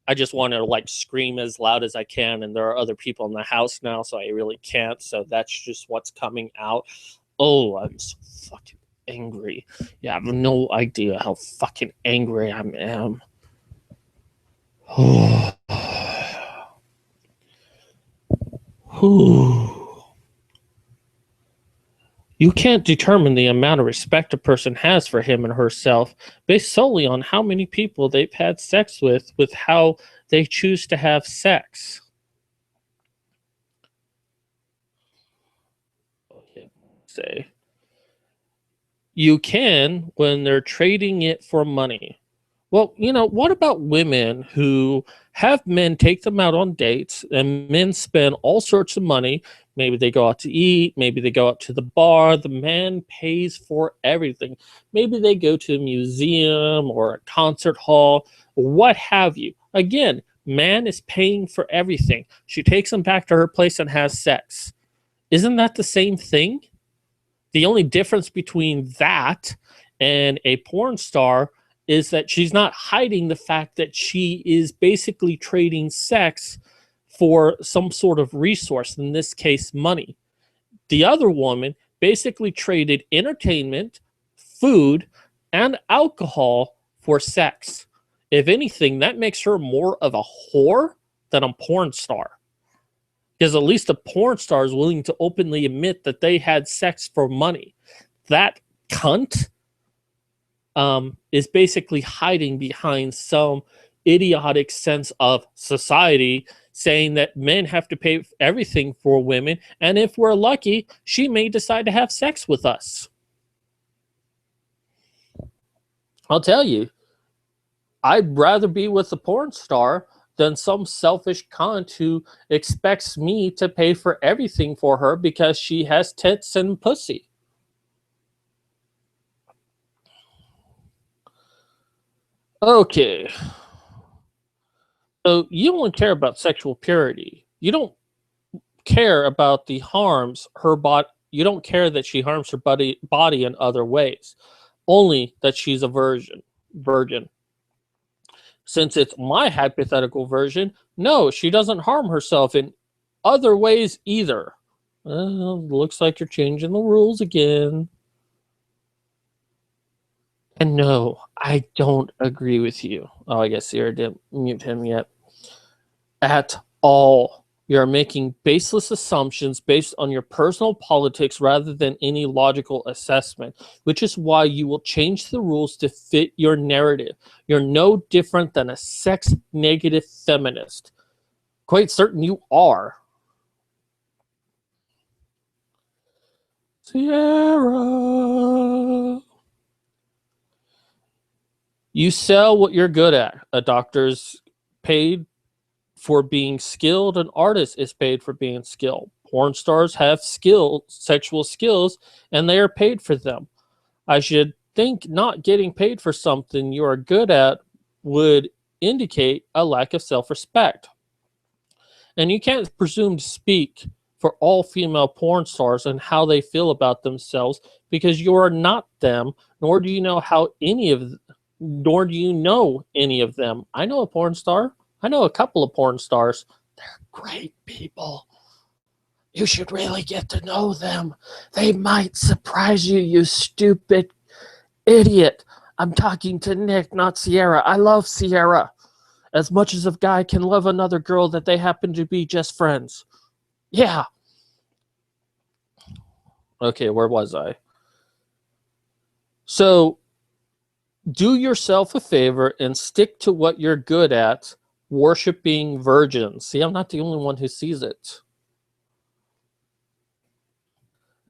I just want to like scream as loud as I can, and there are other people in the house now, so I really can't. So that's just what's coming out. Oh, I'm so fucking angry. Yeah, I have no idea how fucking angry I am. You can't determine the amount of respect a person has for him and herself based solely on how many people they've had sex with how they choose to have sex. Okay, say. You can when they're trading it for money. Well, what about women who have men take them out on dates and men spend all sorts of money? Maybe they go out to eat, maybe they go out to the bar. The man pays for everything. Maybe they go to a museum or a concert hall, what have you. Again, man is paying for everything. She takes him back to her place and has sex. Isn't that the same thing? The only difference between that and a porn star is that she's not hiding the fact that she is basically trading sex for some sort of resource, in this case, money. The other woman basically traded entertainment, food, and alcohol for sex. If anything, that makes her more of a whore than a porn star. Because at least a porn star is willing to openly admit that they had sex for money. That cunt is basically hiding behind some idiotic sense of society, saying that men have to pay everything for women, and if we're lucky, she may decide to have sex with us. I'll tell you, I'd rather be with a porn star than some selfish cunt who expects me to pay for everything for her because she has tits and pussy. Okay. So you only care about sexual purity. You don't care about the harms her body. You don't care that she harms her body in other ways. Only that she's a virgin. Since it's my hypothetical version, no, she doesn't harm herself in other ways either. Looks like you're changing the rules again. And no, I don't agree with you. Oh, I guess Sarah didn't mute him yet. At all. You're making baseless assumptions based on your personal politics rather than any logical assessment, which is why you will change the rules to fit your narrative. You're no different than a sex-negative feminist. Quite certain you are. Sierra. You sell what you're good at. A doctor's paid for being skilled, an artist is paid for being skilled. Porn stars have sexual skills, and they are paid for them. I should think not getting paid for something you are good at would indicate a lack of self-respect. And you can't presume to speak for all female porn stars and how they feel about themselves because you are not them, nor do you know any of them. I know a porn star. I know a couple of porn stars. They're great people. You should really get to know them. They might surprise you, you stupid idiot. I'm talking to Nick, not Sierra. I love Sierra as much as a guy can love another girl that they happen to be just friends. Yeah. Okay, where was I? So, do yourself a favor and stick to what you're good at, worshiping virgins. See, I'm not the only one who sees it.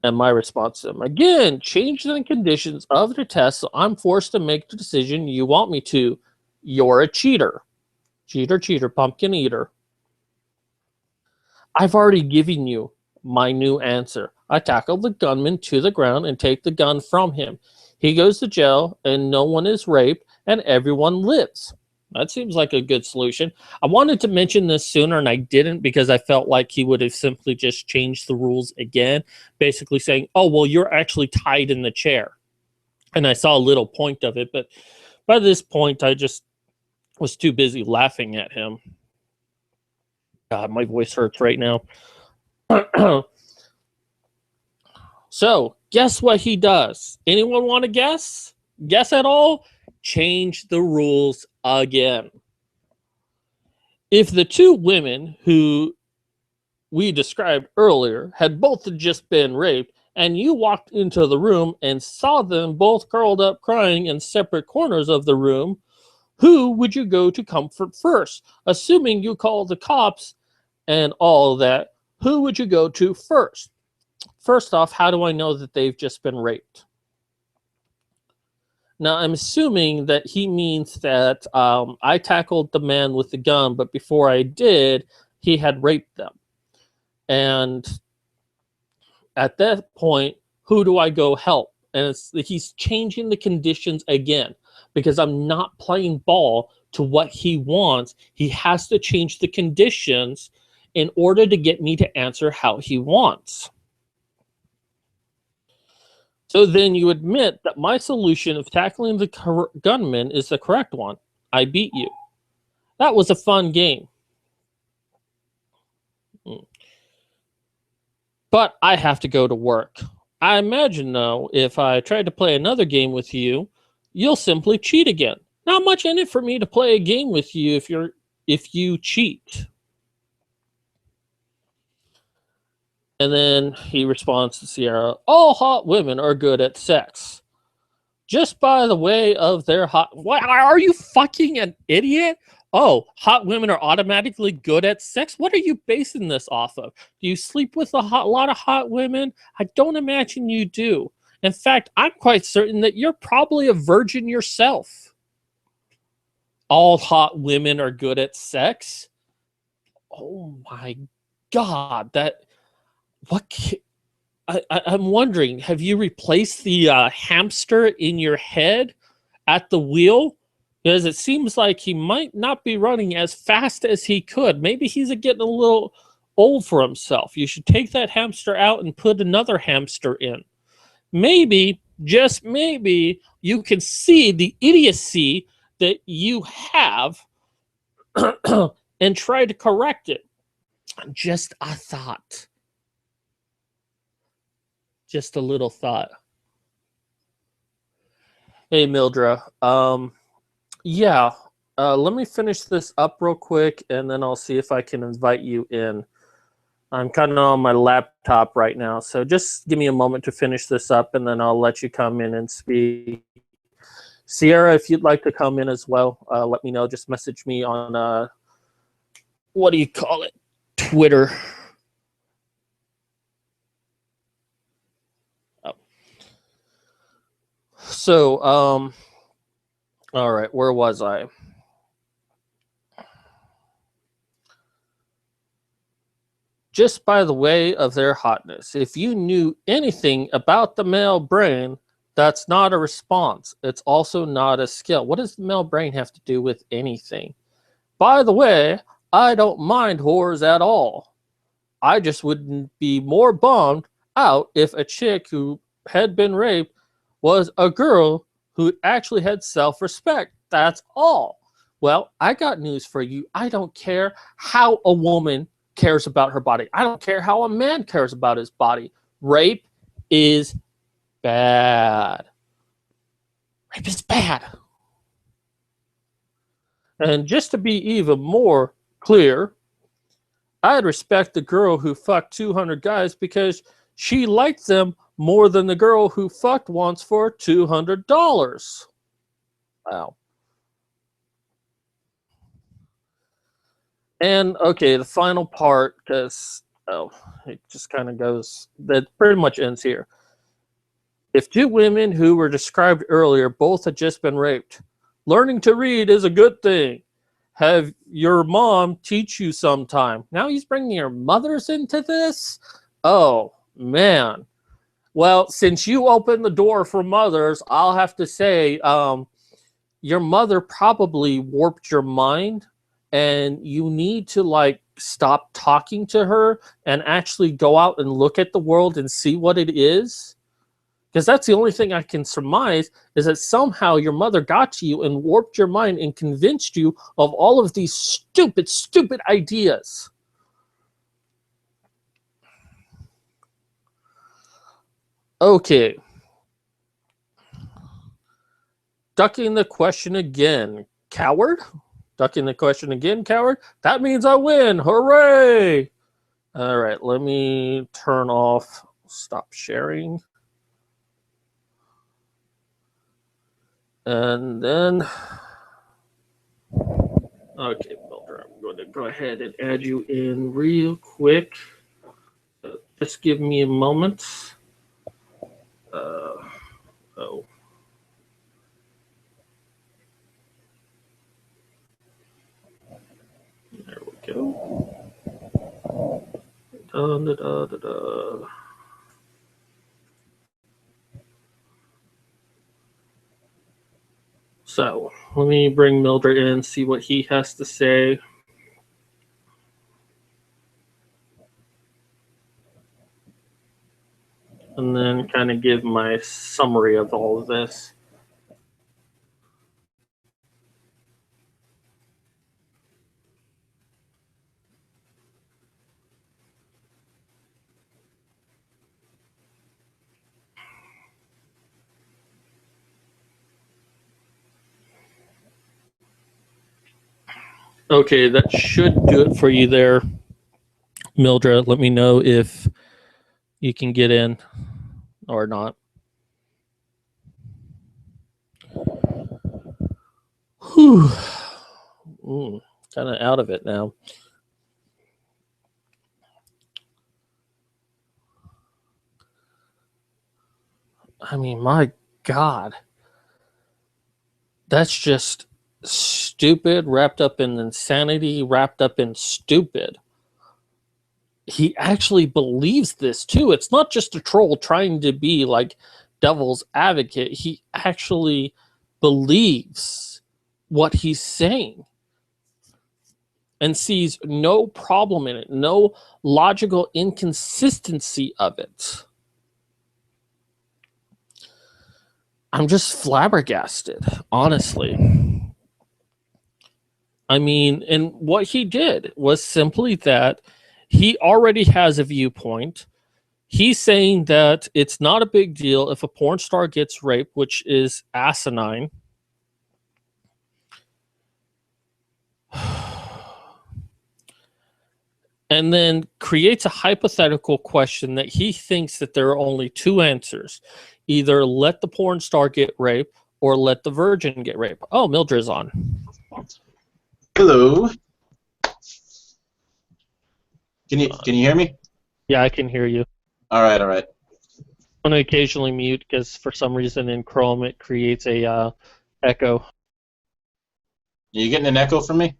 And my response to him, again, change the conditions of the test so I'm forced to make the decision you want me to. You're a cheater. Cheater, cheater, pumpkin eater. I've already given you my new answer. I tackle the gunman to the ground and take the gun from him. He goes to jail and no one is raped and everyone lives. That seems like a good solution. I wanted to mention this sooner and I didn't because I felt like he would have simply just changed the rules again, basically saying, oh, well, you're actually tied in the chair. And I saw a little point of it, but by this point, I just was too busy laughing at him. God, my voice hurts right now. So, guess what he does? Anyone want to guess? Guess at all? Change the rules again. If the two women who we described earlier had both just been raped, and you walked into the room and saw them both curled up crying in separate corners of the room, who would you go to comfort first? Assuming you call the cops and all that, who would you go to first? First off, how do I know that they've just been raped? Now, I'm assuming that he means that I tackled the man with the gun, but before I did, he had raped them. And at that point, who do I go help? And he's changing the conditions again because I'm not playing ball to what he wants. He has to change the conditions in order to get me to answer how he wants. So then you admit that my solution of tackling the gunman is the correct one. I beat you. That was a fun game. But I have to go to work. I imagine, though, if I tried to play another game with you, you'll simply cheat again. Not much in it for me to play a game with you if you cheat. And then he responds to Sierra, all hot women are good at sex. Just by the way of their hot... What? Are you fucking an idiot? Oh, hot women are automatically good at sex? What are you basing this off of? Do you sleep with a lot of hot women? I don't imagine you do. In fact, I'm quite certain that you're probably a virgin yourself. All hot women are good at sex? Oh my God, that... What... I'm wondering, have you replaced the hamster in your head at the wheel? Because it seems like he might not be running as fast as he could. Maybe he's getting a little old for himself. You should take that hamster out and put another hamster in. Maybe, just maybe, you can see the idiocy that you have and try to correct it. Just a thought. Just a little thought. Hey, Mildra. Yeah. Let me finish this up real quick, and then I'll see if I can invite you in. I'm kind of on my laptop right now, so just give me a moment to finish this up, and then I'll let you come in and speak. Sierra, if you'd like to come in as well, let me know. Just message me on, what do you call it? Twitter. So, all right, where was I? Just by the way of their hotness. If you knew anything about the male brain, that's not a response. It's also not a skill. What does the male brain have to do with anything? By the way, I don't mind whores at all. I just wouldn't be more bummed out if a chick who had been raped was a girl who actually had self-respect. That's all. Well, I got news for you. I don't care how a woman cares about her body. I don't care how a man cares about his body. Rape is bad. Rape is bad. And just to be even more clear, I'd respect the girl who fucked 200 guys because she liked them more than the girl who fucked once for $200. Wow. And okay, the final part, because it just kind of goes, that pretty much ends here. If two women who were described earlier both had just been raped, learning to read is a good thing. Have your mom teach you sometime. Now he's bringing your mothers into this? Oh, man. Well, since you opened the door for mothers, I'll have to say, your mother probably warped your mind, and you need to like stop talking to her and actually go out and look at the world and see what it is. Because that's the only thing I can surmise, is that somehow your mother got to you and warped your mind and convinced you of all of these stupid, stupid ideas. Okay. Ducking the question again, coward? Ducking the question again, coward? That means I win. Hooray! All right, let me turn off, stop sharing. And then, okay, Builder, I'm going to go ahead and add you in real quick. Just give me a moment. Oh. There we go. Da, da, da, da, da. So, let me bring Mildred in, see what he has to say. And then kind of give my summary of all of this. Okay, that should do it for you there, Mildred. Let me know if you can get in or not. Whew. Kind of out of it now. I mean, my God. That's just stupid, wrapped up in insanity, wrapped up in stupid. He actually believes this too. It's not just a troll trying to be like devil's advocate. He actually believes what he's saying and sees no problem in it, no logical inconsistency of it. I'm just flabbergasted, honestly. I mean, and what he did was simply that he already has a viewpoint. He's saying that it's not a big deal if a porn star gets raped, which is asinine. And then creates a hypothetical question that he thinks that there are only two answers. Either let the porn star get raped or let the virgin get raped. Oh, Mildred's on. Hello. Can you hear me? Yeah, I can hear you. All right, all right. I'm going to occasionally mute because for some reason in Chrome it creates a echo. Are you getting an echo from me?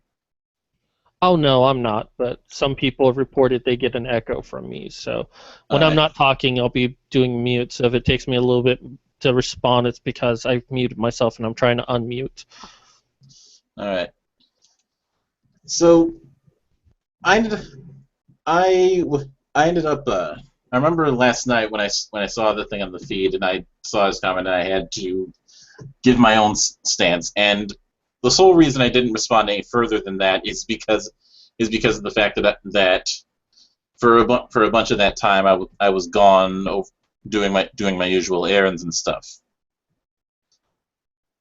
Oh, no, I'm not. But some people have reported they get an echo from me. So when I'm not talking, I'll be doing mute. So if it takes me a little bit to respond, it's because I've muted myself and I'm trying to unmute. All right. So I ended up. I remember last night when I saw the thing on the feed and I saw his comment, and I had to give my own stance. And the sole reason I didn't respond any further than that is because of the fact that for a bunch of that time I was gone doing my usual errands and stuff.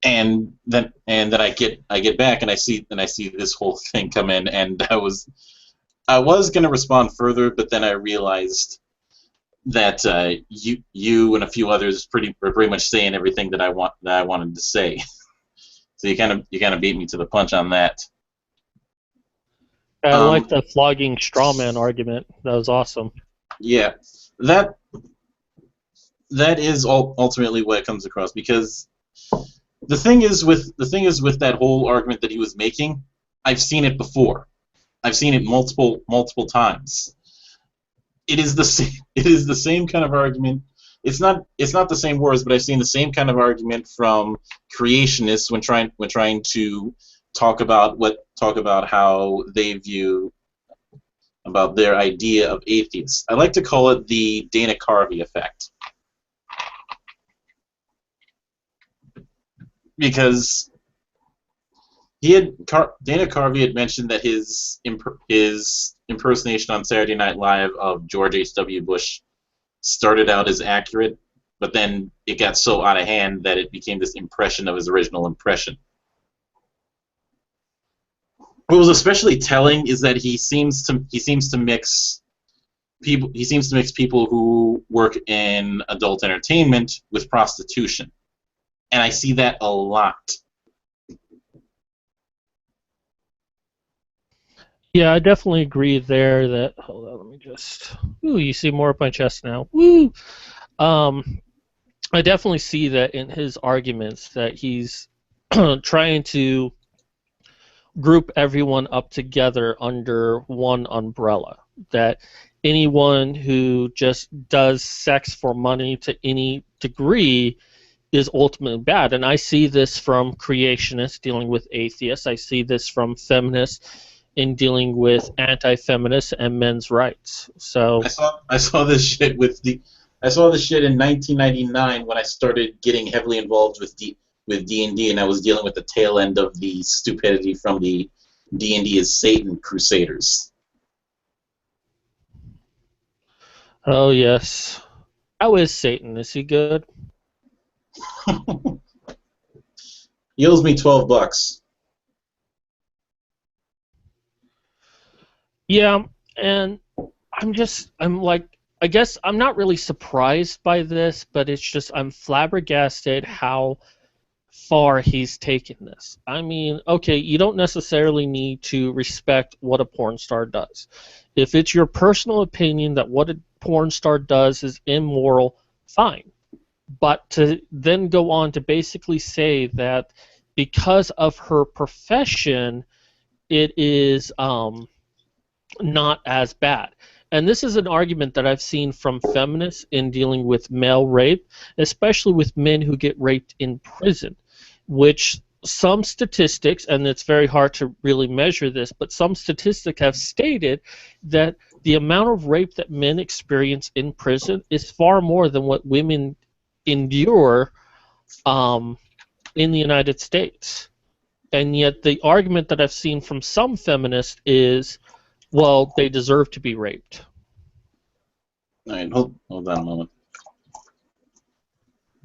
And then I get back and I see this whole thing come in, and I was going to respond further, but then I realized that you and a few others were pretty much saying everything that I wanted to say. So you kind of beat me to the punch on that. I like the flogging strawman argument. That was awesome. Yeah, that that is ultimately what it comes across, because the thing is with that whole argument that he was making, I've seen it before. I've seen it multiple times. It is the same. It is the same kind of argument. It's not the same words, but I've seen the same kind of argument from creationists when trying to talk about how they view about their idea of atheists. I like to call it the Dana Carvey effect, because Dana Carvey had mentioned that his impersonation on Saturday Night Live of George H.W. Bush started out as accurate, but then it got so out of hand that it became this impression of his original impression. What was especially telling is that he seems to mix people who work in adult entertainment with prostitution, and I see that a lot. Yeah, I definitely agree there that hold on, let me just ooh, you see more of my chest now. Woo! Um I definitely see that in his arguments that he's trying to group everyone up together under one umbrella. That anyone who just does sex for money to any degree is ultimately bad. And I see this from creationists dealing with atheists. I see this from feminists in dealing with anti-feminists and men's rights. So I saw this shit in 1999 when I started getting heavily involved with D&D, and I was dealing with the tail end of the stupidity from the D&D is Satan Crusaders. oh yes. How is Satan? Is he good? He owes me $12. Yeah, and I'm like, I guess I'm not really surprised by this, but it's just I'm flabbergasted how far he's taken this. I mean, okay, you don't necessarily need to respect what a porn star does. If it's your personal opinion that what a porn star does is immoral, fine. But to then go on to basically say that because of her profession, it is not as bad. And this is an argument that I've seen from feminists in dealing with male rape, especially with men who get raped in prison, which some statistics, and it's very hard to really measure this, but some statistics have stated that the amount of rape that men experience in prison is far more than what women endure in the United States. And yet the argument that I've seen from some feminists is, well, they deserve to be raped. All right, hold on a moment.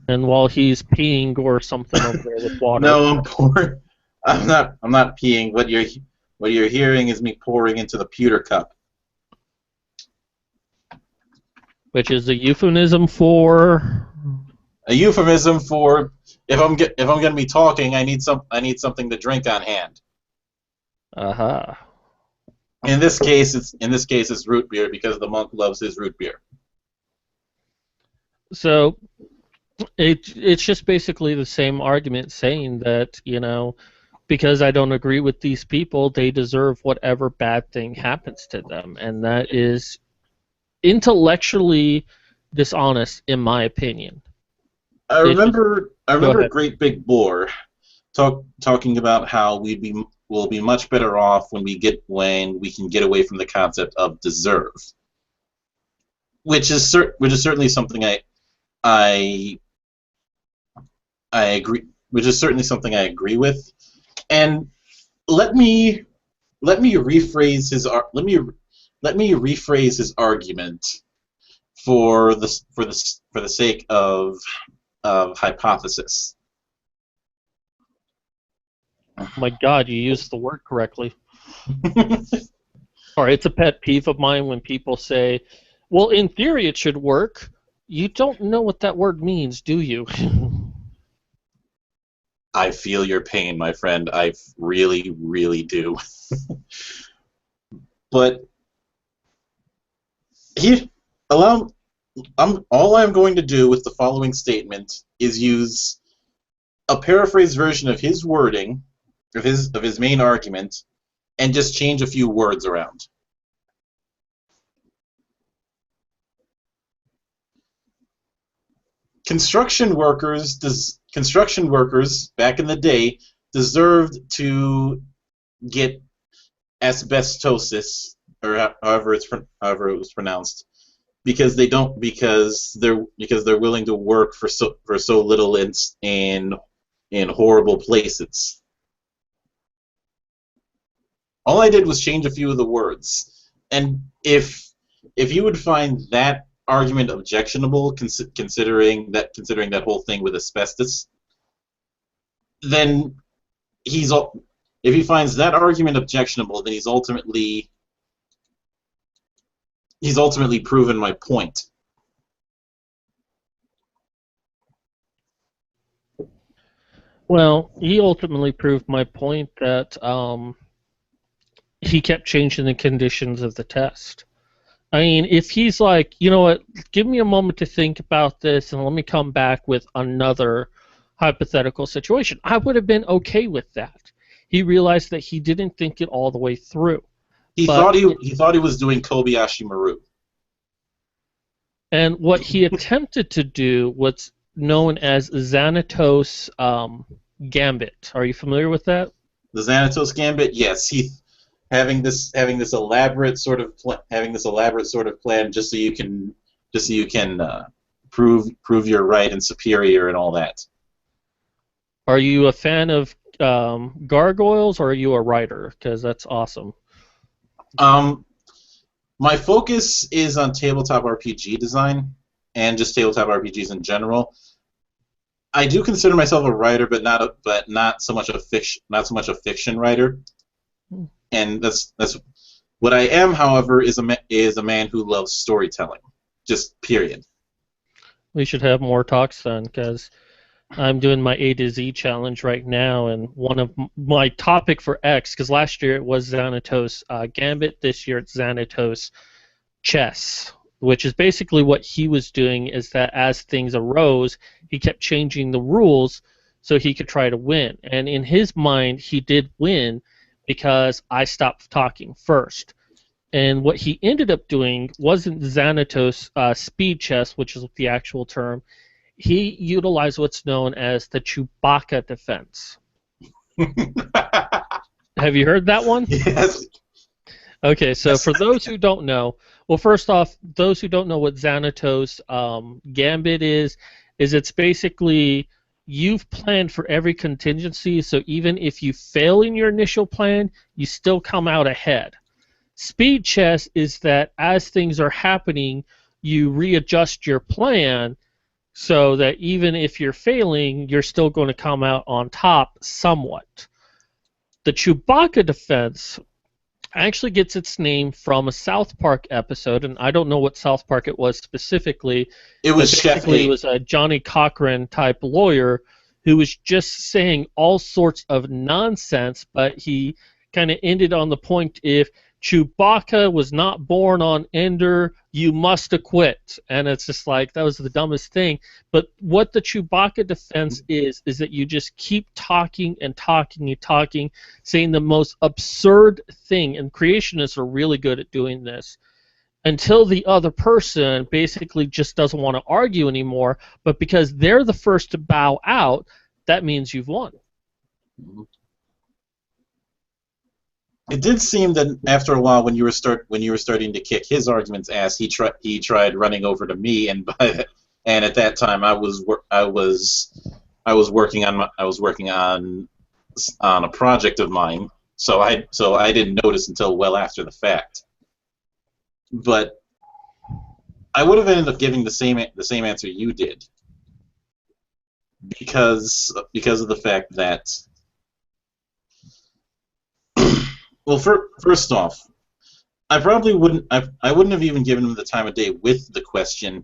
And while he's peeing or something over there with water, No, I'm pouring. I'm not peeing. What you're hearing is me pouring into the pewter cup. which is a euphemism for. A euphemism for if I'm going to be talking, I need something to drink on hand. Aha. In this case it's root beer, because the monk loves his root beer. So it's just basically the same argument saying that, because I don't agree with these people, they deserve whatever bad thing happens to them. And that is intellectually dishonest, in my opinion. I It's just, remember I go remember ahead. Great Big Boar talking about how we'll be much better off when we can get away from the concept of deserve, which is certainly something I I agree which is certainly something I agree with. And let me rephrase his argument for the sake of hypothesis. Oh my God, you used the word correctly. Or it's a pet peeve of mine when people say, well, in theory it should work. You don't know what that word means, do you? I feel your pain, my friend. I really, really do. But here, Allow. All I'm going to do with the following statement is use a paraphrased version of his wording, of his main argument, and just change a few words around. Construction workers back in the day deserved to get asbestosis, or however it was pronounced, because they're willing to work for so little in horrible places. All I did was change a few of the words, and if you would find that argument objectionable, considering that whole thing with asbestos, then he's if he finds that argument objectionable, then he's ultimately proven my point. Well, he ultimately proved my point that he kept changing the conditions of the test. I mean, if he's like, you know what, give me a moment to think about this and let me come back with another hypothetical situation, I would have been okay with that. He realized that he didn't think it all the way through. He But thought he was doing Kobayashi Maru. and what he attempted to do was known as Xanatos Gambit. Are you familiar with that? The Xanatos Gambit, yes, he having this elaborate sort of plan just so you can prove you're right and superior and all that. Are you a fan of gargoyles or are you a writer? Because that's awesome. Um, my focus is on tabletop RPG design and just tabletop RPGs in general. I do consider myself a writer, but not so much a fiction writer. Hmm. And that's what I am. However, is a man who loves storytelling. Just period. We should have more talks then, because I'm doing my A to Z challenge right now, and one of my topic for X, because last year it was Xanatos Gambit, this year it's Xanatos Chess, which is basically what he was doing is that as things arose, he kept changing the rules so he could try to win. And in his mind, he did win because I stopped talking first. And what he ended up doing wasn't Xanatos speed chess, which is the actual term. He utilized what's known as the Chewbacca defense. Have you heard that one? Yes. Okay, so Yes. for those who don't know, well, first off, those who don't know what Xanatos Gambit is it's basically you've planned for every contingency, so even if you fail in your initial plan, you still come out ahead. Speed chess is that as things are happening, you readjust your plan so that even if you're failing, you're still going to come out on top somewhat. The Chewbacca defense actually gets its name from a South Park episode, and I don't know what South Park it was specifically, It but was Chef basically it A. was a Johnny Cochran type lawyer who was just saying all sorts of nonsense, but he kind of ended on the point if Chewbacca was not born on Ender, you must acquit. And it's just like, that was the dumbest thing. But what the Chewbacca defense is that you just keep talking and talking and talking, saying the most absurd thing, and creationists are really good at doing this, until the other person basically just doesn't want to argue anymore, but because they're the first to bow out, that means you've won. It did seem that after a while, when you were starting to kick his argument's ass, he tried running over to me, and at that time I was working on a project of mine, so I didn't notice until well after the fact. But I would have ended up giving the same answer you did, because of the fact that, well, first off, I wouldn't have even given him the time of day with the question,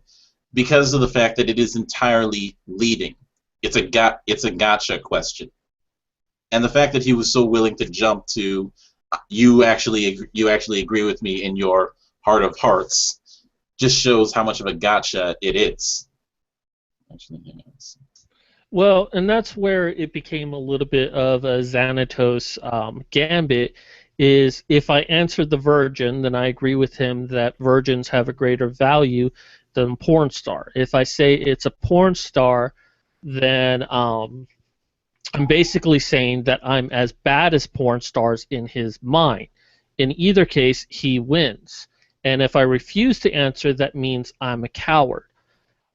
because of the fact that it is entirely leading. It's a gotcha question, and the fact that he was so willing to jump to you actually agree with me in your heart of hearts just shows how much of a gotcha it is. Actually, Well, and that's where it became a little bit of a Xanatos gambit. Is if I answered the virgin, then I agree with him that virgins have a greater value than porn star. If I say it's a porn star, then I'm basically saying that I'm as bad as porn stars in his mind. In either case, he wins. And if I refuse to answer, that means I'm a coward.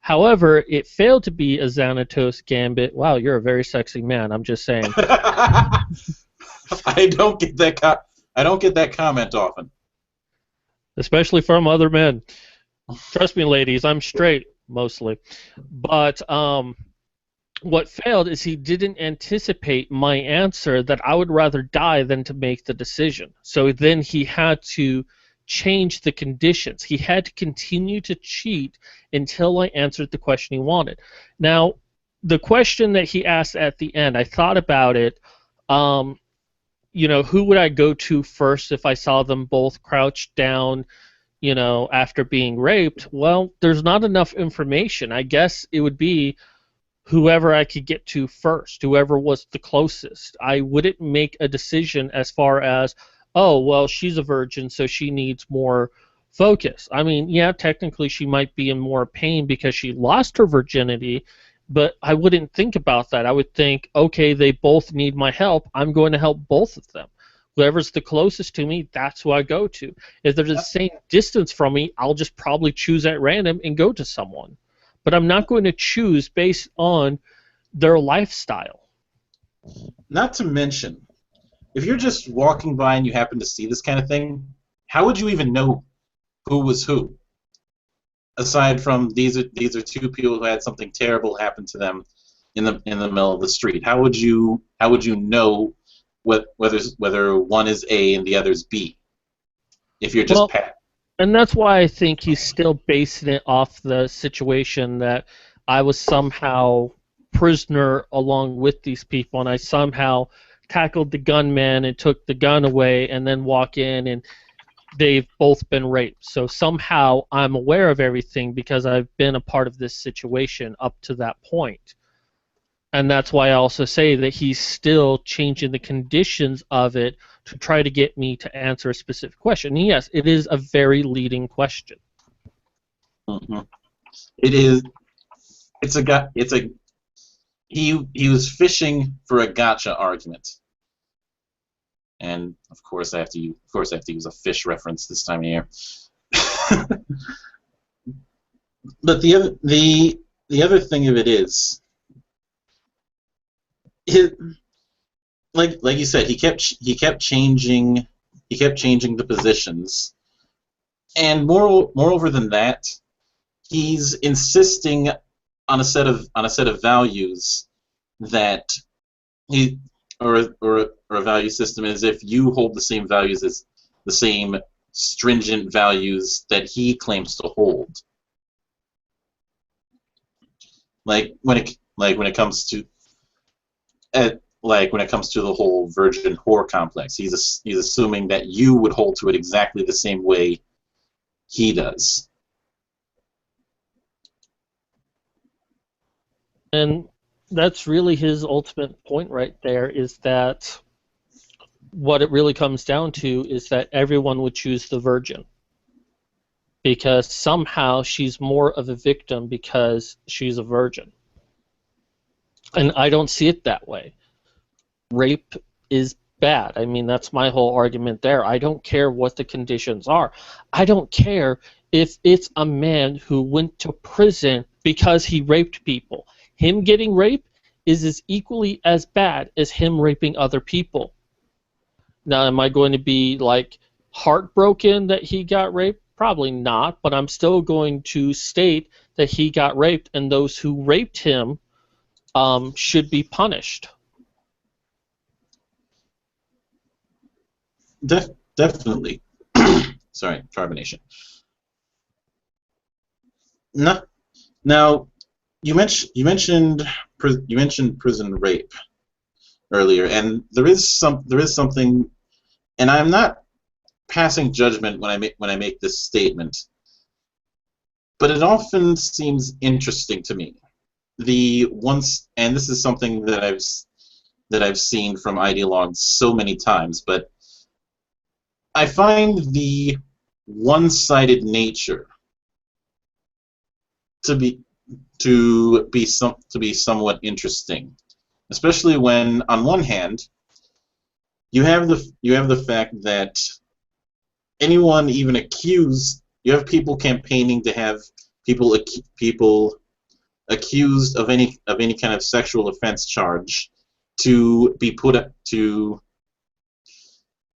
However, it failed to be a Xanatos gambit. Wow, you're a very sexy man. I'm just saying. I don't get that. I don't get that comment often. Especially from other men. Trust me, ladies, I'm straight mostly. But what failed is he didn't anticipate my answer that I would rather die than to make the decision. So then he had to change the conditions. He had to continue to cheat until I answered the question he wanted. Now, the question that he asked at the end, I thought about it. Who would I go to first if I saw them both crouched down, after being raped? Well, there's not enough information. I guess it would be whoever I could get to first, whoever was the closest. I wouldn't make a decision as far as, oh, well, she's a virgin, so she needs more focus. I mean, yeah, technically she might be in more pain because she lost her virginity, but I wouldn't think about that. I would think, okay, they both need my help. I'm going to help both of them. Whoever's the closest to me, that's who I go to. If they're the same distance from me, I'll just probably choose at random and go to someone. But I'm not going to choose based on their lifestyle. Not to mention, if you're just walking by and you happen to see this kind of thing, how would you even know who was who? Aside from these are two people who had something terrible happen to them in the middle of the street. How would you know whether one is A and the other is B? If you're just Pat. And that's why I think he's still basing it off the situation that I was somehow prisoner along with these people, and I somehow tackled the gunman and took the gun away, and then walk in and they've both been raped. So somehow I'm aware of everything because I've been a part of this situation up to that point. And that's why I also say that he's still changing the conditions of it to try to get me to answer a specific question. And yes, it is a very leading question. Mm-hmm. It is. He was fishing for a gotcha argument, and of course I have to use a fish reference this time of year. But the other thing of it is, like you said, he kept changing the positions, and moreover than that, he's insisting on a set of values that or a value system as if you hold the same values as the same stringent values that he claims to hold. Like when it comes to the whole virgin whore complex, he's assuming that you would hold to it exactly the same way he does. And that's really his ultimate point right there, is that what it really comes down to is that everyone would choose the virgin. Because somehow she's more of a victim because she's a virgin. And I don't see it that way. Rape is bad. I mean, that's my whole argument there. I don't care what the conditions are. I don't care if it's a man who went to prison because he raped people. Him getting raped is as equally as bad as him raping other people. Now, am I going to be like heartbroken that he got raped? Probably not, but I'm still going to state that he got raped, and those who raped him should be punished. Definitely. Sorry, carbonation. No. Now, you mentioned prison rape earlier, and there is something, and I'm not passing judgment when I make this statement. but it often seems interesting to me. The once, and this is something that I've seen from ideologues so many times, but I find the one-sided nature to be to be somewhat interesting, especially when, on one hand, you have the fact that anyone even accused, you have people campaigning to have people accused of any kind of sexual offense charge to be put up to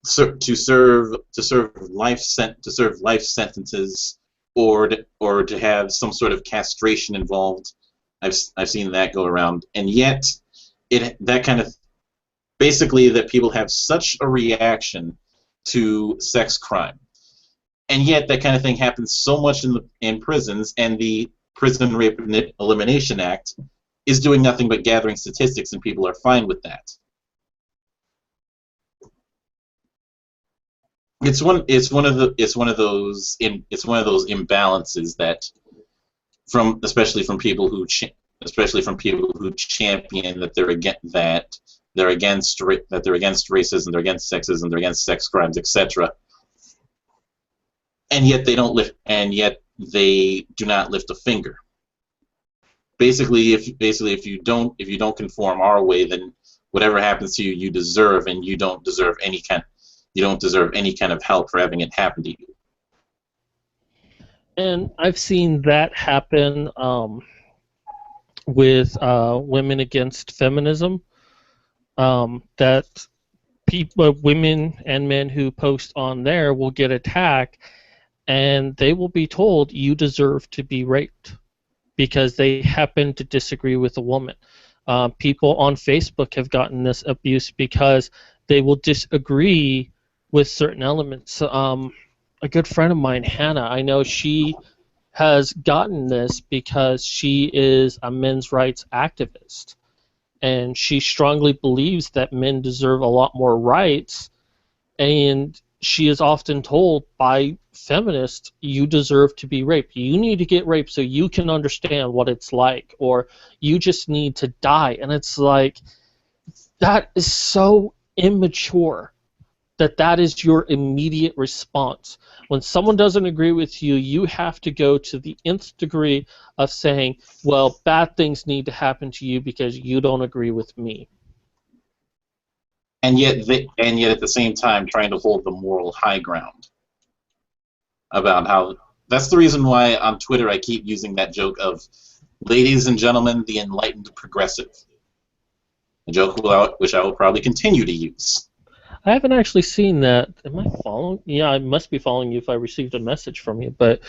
serve life sentences, or to have some sort of castration involved. I've seen that go around, and yet it that kind of basically that people have such a reaction to sex crime, and yet that kind of thing happens so much in prisons, and the Prison Rape Elimination Act is doing nothing but gathering statistics, and people are fine with that. It's one of those imbalances that especially from people who champion that they're against racism, they're against sexism, they're against sex crimes, etc. And yet they do not lift a finger. Basically, if you don't conform our way, then whatever happens to you, you deserve, and you don't deserve any kind of help for having it happen to you. And I've seen that happen with women against feminism. That women and men who post on there will get attacked, and they will be told you deserve to be raped because they happen to disagree with a woman. People on Facebook have gotten this abuse because they will disagree with certain elements. A good friend of mine, Hannah, I know she has gotten this because she is a men's rights activist, and she strongly believes that men deserve a lot more rights, and she is often told by feminists, you deserve to be raped. You need to get raped so you can understand what it's like, or you just need to die. And it's like, that is so immature that is your immediate response. When someone doesn't agree with you, you have to go to the nth degree of saying, well, bad things need to happen to you because you don't agree with me. And yet at the same time trying to hold the moral high ground about how that's the reason why on Twitter I keep using that joke of ladies and gentlemen, the enlightened progressive. A joke which I will probably continue to use. I haven't actually seen that. Am I following? Yeah, I must be following you if I received a message from you, but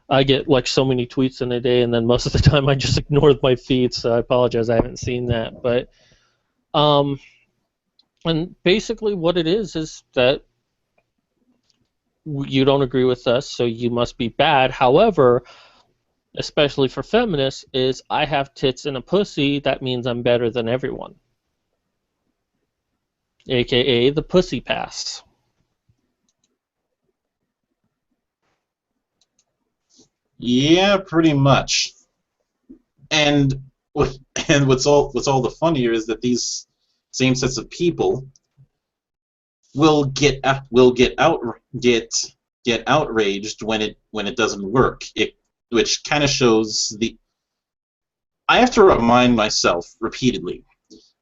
I get like so many tweets in a day, and then most of the time I just ignore my feed, so I apologize I haven't seen that. But and basically what it is that you don't agree with us, so you must be bad. However, especially for feminists, is I have tits and a pussy, that means I'm better than everyone. AKA the pussy pass. Yeah, pretty much. And what's all the funnier is that these same sets of people will get outraged when it doesn't work. Which kind of shows the. I have to remind myself repeatedly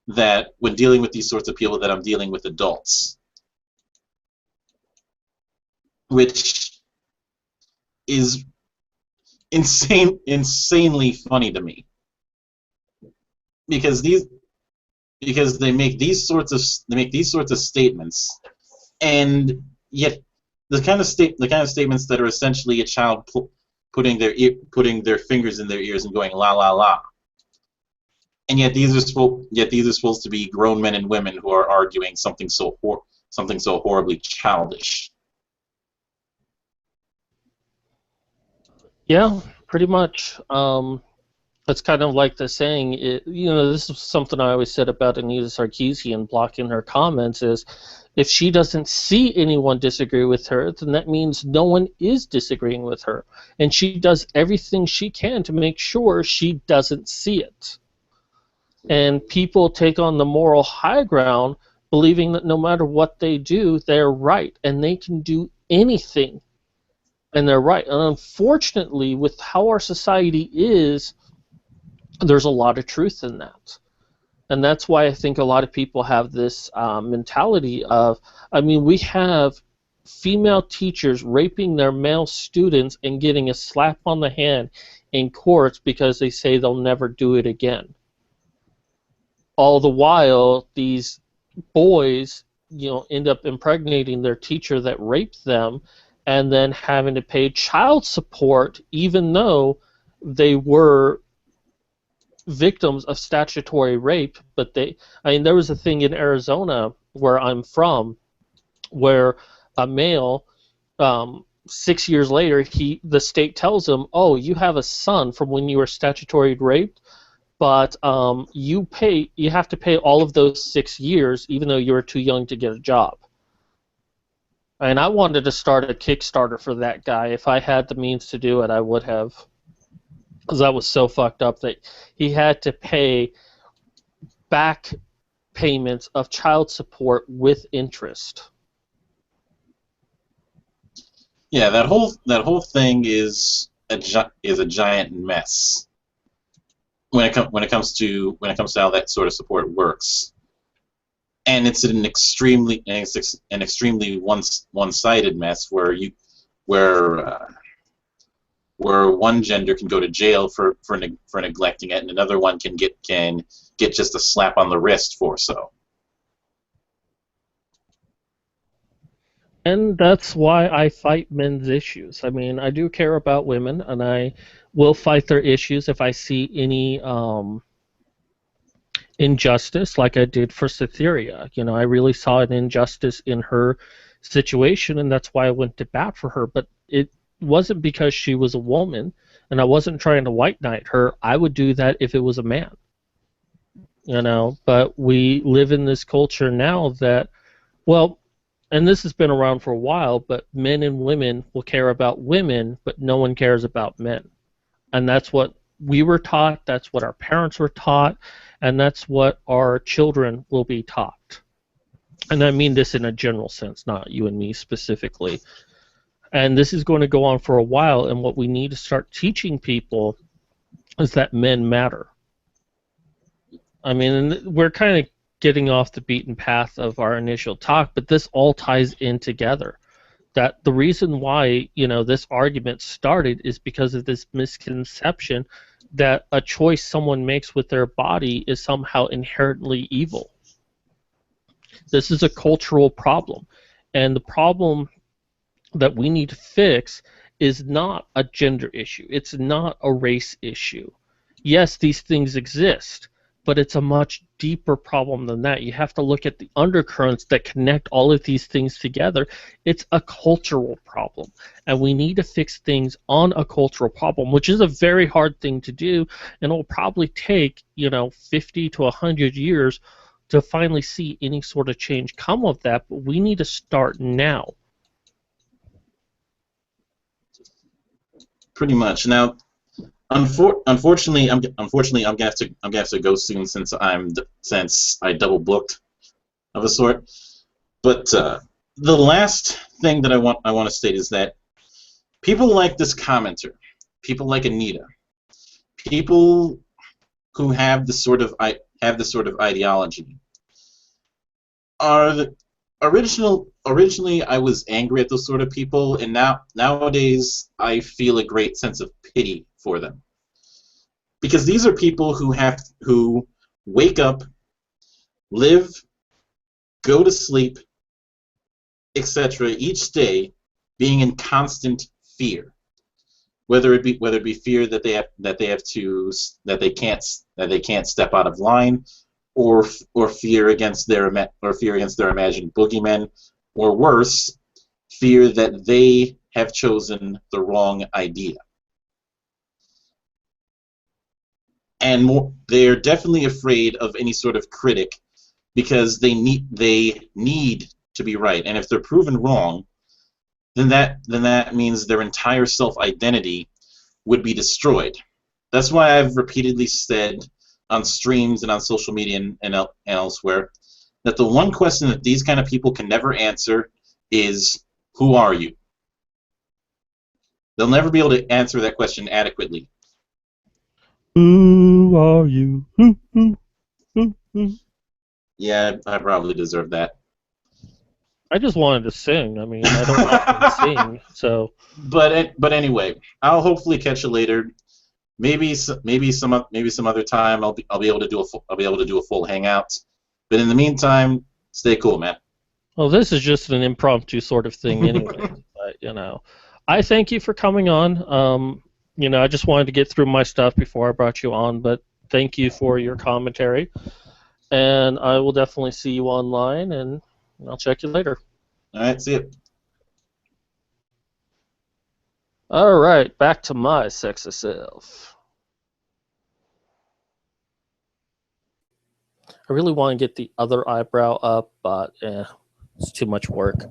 that when dealing with these sorts of people, that I'm dealing with adults, which is insanely funny to me, because they make these sorts of statements, and yet the kind of statements that are essentially a child putting their fingers in their ears and going la la la. And yet these are supposed to be grown men and women who are arguing something so horribly childish. Yeah, pretty much. It's kind of like the saying, this is something I always said about Anita Sarkeesian blocking her comments is if she doesn't see anyone disagree with her, then that means no one is disagreeing with her. And she does everything she can to make sure she doesn't see it. And people take on the moral high ground, believing that no matter what they do, they're right. And they can do anything, and they're right. And unfortunately, with how our society is, there's a lot of truth in that. And that's why I think a lot of people have this mentality of, I mean, we have female teachers raping their male students and getting a slap on the hand in courts because they say they'll never do it again. All the while, these boys, end up impregnating their teacher that raped them and then having to pay child support even though they were victims of statutory rape. But there was a thing in Arizona where I'm from where a male, 6 years later, the state tells him, oh, you have a son from when you were statutory raped, but you have to pay all of those 6 years even though you were too young to get a job. And I wanted to start a Kickstarter for that guy. If I had the means to do it, I would have, because that was so fucked up that he had to pay back payments of child support with interest. Yeah, that whole thing is a giant mess when it comes to how that sort of support works, and it's an extremely one-sided mess where one gender can go to jail for neglecting it, and another one can get just a slap on the wrist for so. And that's why I fight men's issues. I mean, I do care about women, and I will fight their issues if I see any injustice, like I did for Cytherea. I really saw an injustice in her situation, and that's why I went to bat for her. But it wasn't because she was a woman, and I wasn't trying to white knight her. I would do that if it was a man. But we live in this culture now that, well, and this has been around for a while, but men and women will care about women, but no one cares about men. And that's what we were taught, that's what our parents were taught, and that's what our children will be taught. And I mean this in a general sense, not you and me specifically. And this is going to go on for a while, and what we need to start teaching people is that men matter. I mean, we're kind of getting off the beaten path of our initial talk, but this all ties in together. That the reason why, this argument started is because of this misconception that a choice someone makes with their body is somehow inherently evil. This is a cultural problem, and the problem that we need to fix is not a gender issue. It's not a race issue. Yes, these things exist, but it's a much deeper problem than that. You have to look at the undercurrents that connect all of these things together. It's a cultural problem, and we need to fix things on a cultural problem, which is a very hard thing to do, and it will probably take 50 to 100 years to finally see any sort of change come of that, but we need to start now. Pretty much. Now, unfortunately, I'm gonna have to go soon since I double booked of a sort. But the last thing that I want to state is that people like this commenter, people like Anita, people who have this sort of ideology are originally I was angry at those sort of people, and nowadays I feel a great sense of pity for them, because these are people who wake up, live, go to sleep, etc. each day being in constant fear, whether it be fear that they can't step out of line, or fear against their imagined boogeymen, or worse, fear that they have chosen the wrong idea. and they're definitely afraid of any sort of critic because they need to be right. And if they're proven wrong, then that means their entire self-identity would be destroyed. That's why I've repeatedly said on streams and on social media and elsewhere that the one question that these kind of people can never answer is, who are you? They'll never be able to answer that question adequately. Who are you? Who? Yeah, I probably deserve that. I just wanted to sing. I mean, I don't often sing, so. But anyway, I'll hopefully catch you later. Maybe some other time I'll be able to do a full hangout. But in the meantime, stay cool, man. Well, this is just an impromptu sort of thing anyway. But, I thank you for coming on. I just wanted to get through my stuff before I brought you on, but thank you for your commentary. And I will definitely see you online, and I'll check you later. All right, see you. All right, back to my sexy self. I really want to get the other eyebrow up, but it's too much work.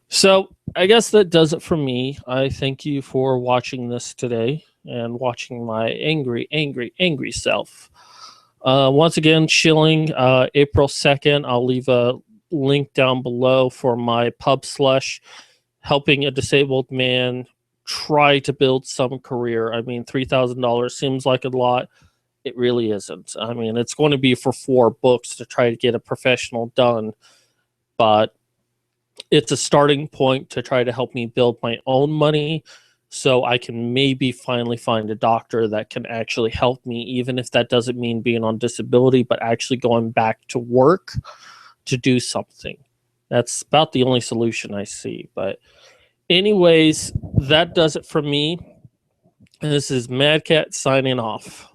So I guess that does it for me. I thank you for watching this today and watching my angry, angry, angry self. Once again, Chilling, April 2nd. I'll leave a link down below for my pub slush, helping a disabled man try to build some career. I mean, $3,000 seems like a lot. It really isn't. I mean, it's going to be for 4 books to try to get a professional done, but it's a starting point to try to help me build my own money so I can maybe finally find a doctor that can actually help me, even if that doesn't mean being on disability, but actually going back to work to do something. That's about the only solution I see. But anyways, that does it for me. This is Mad Cat signing off.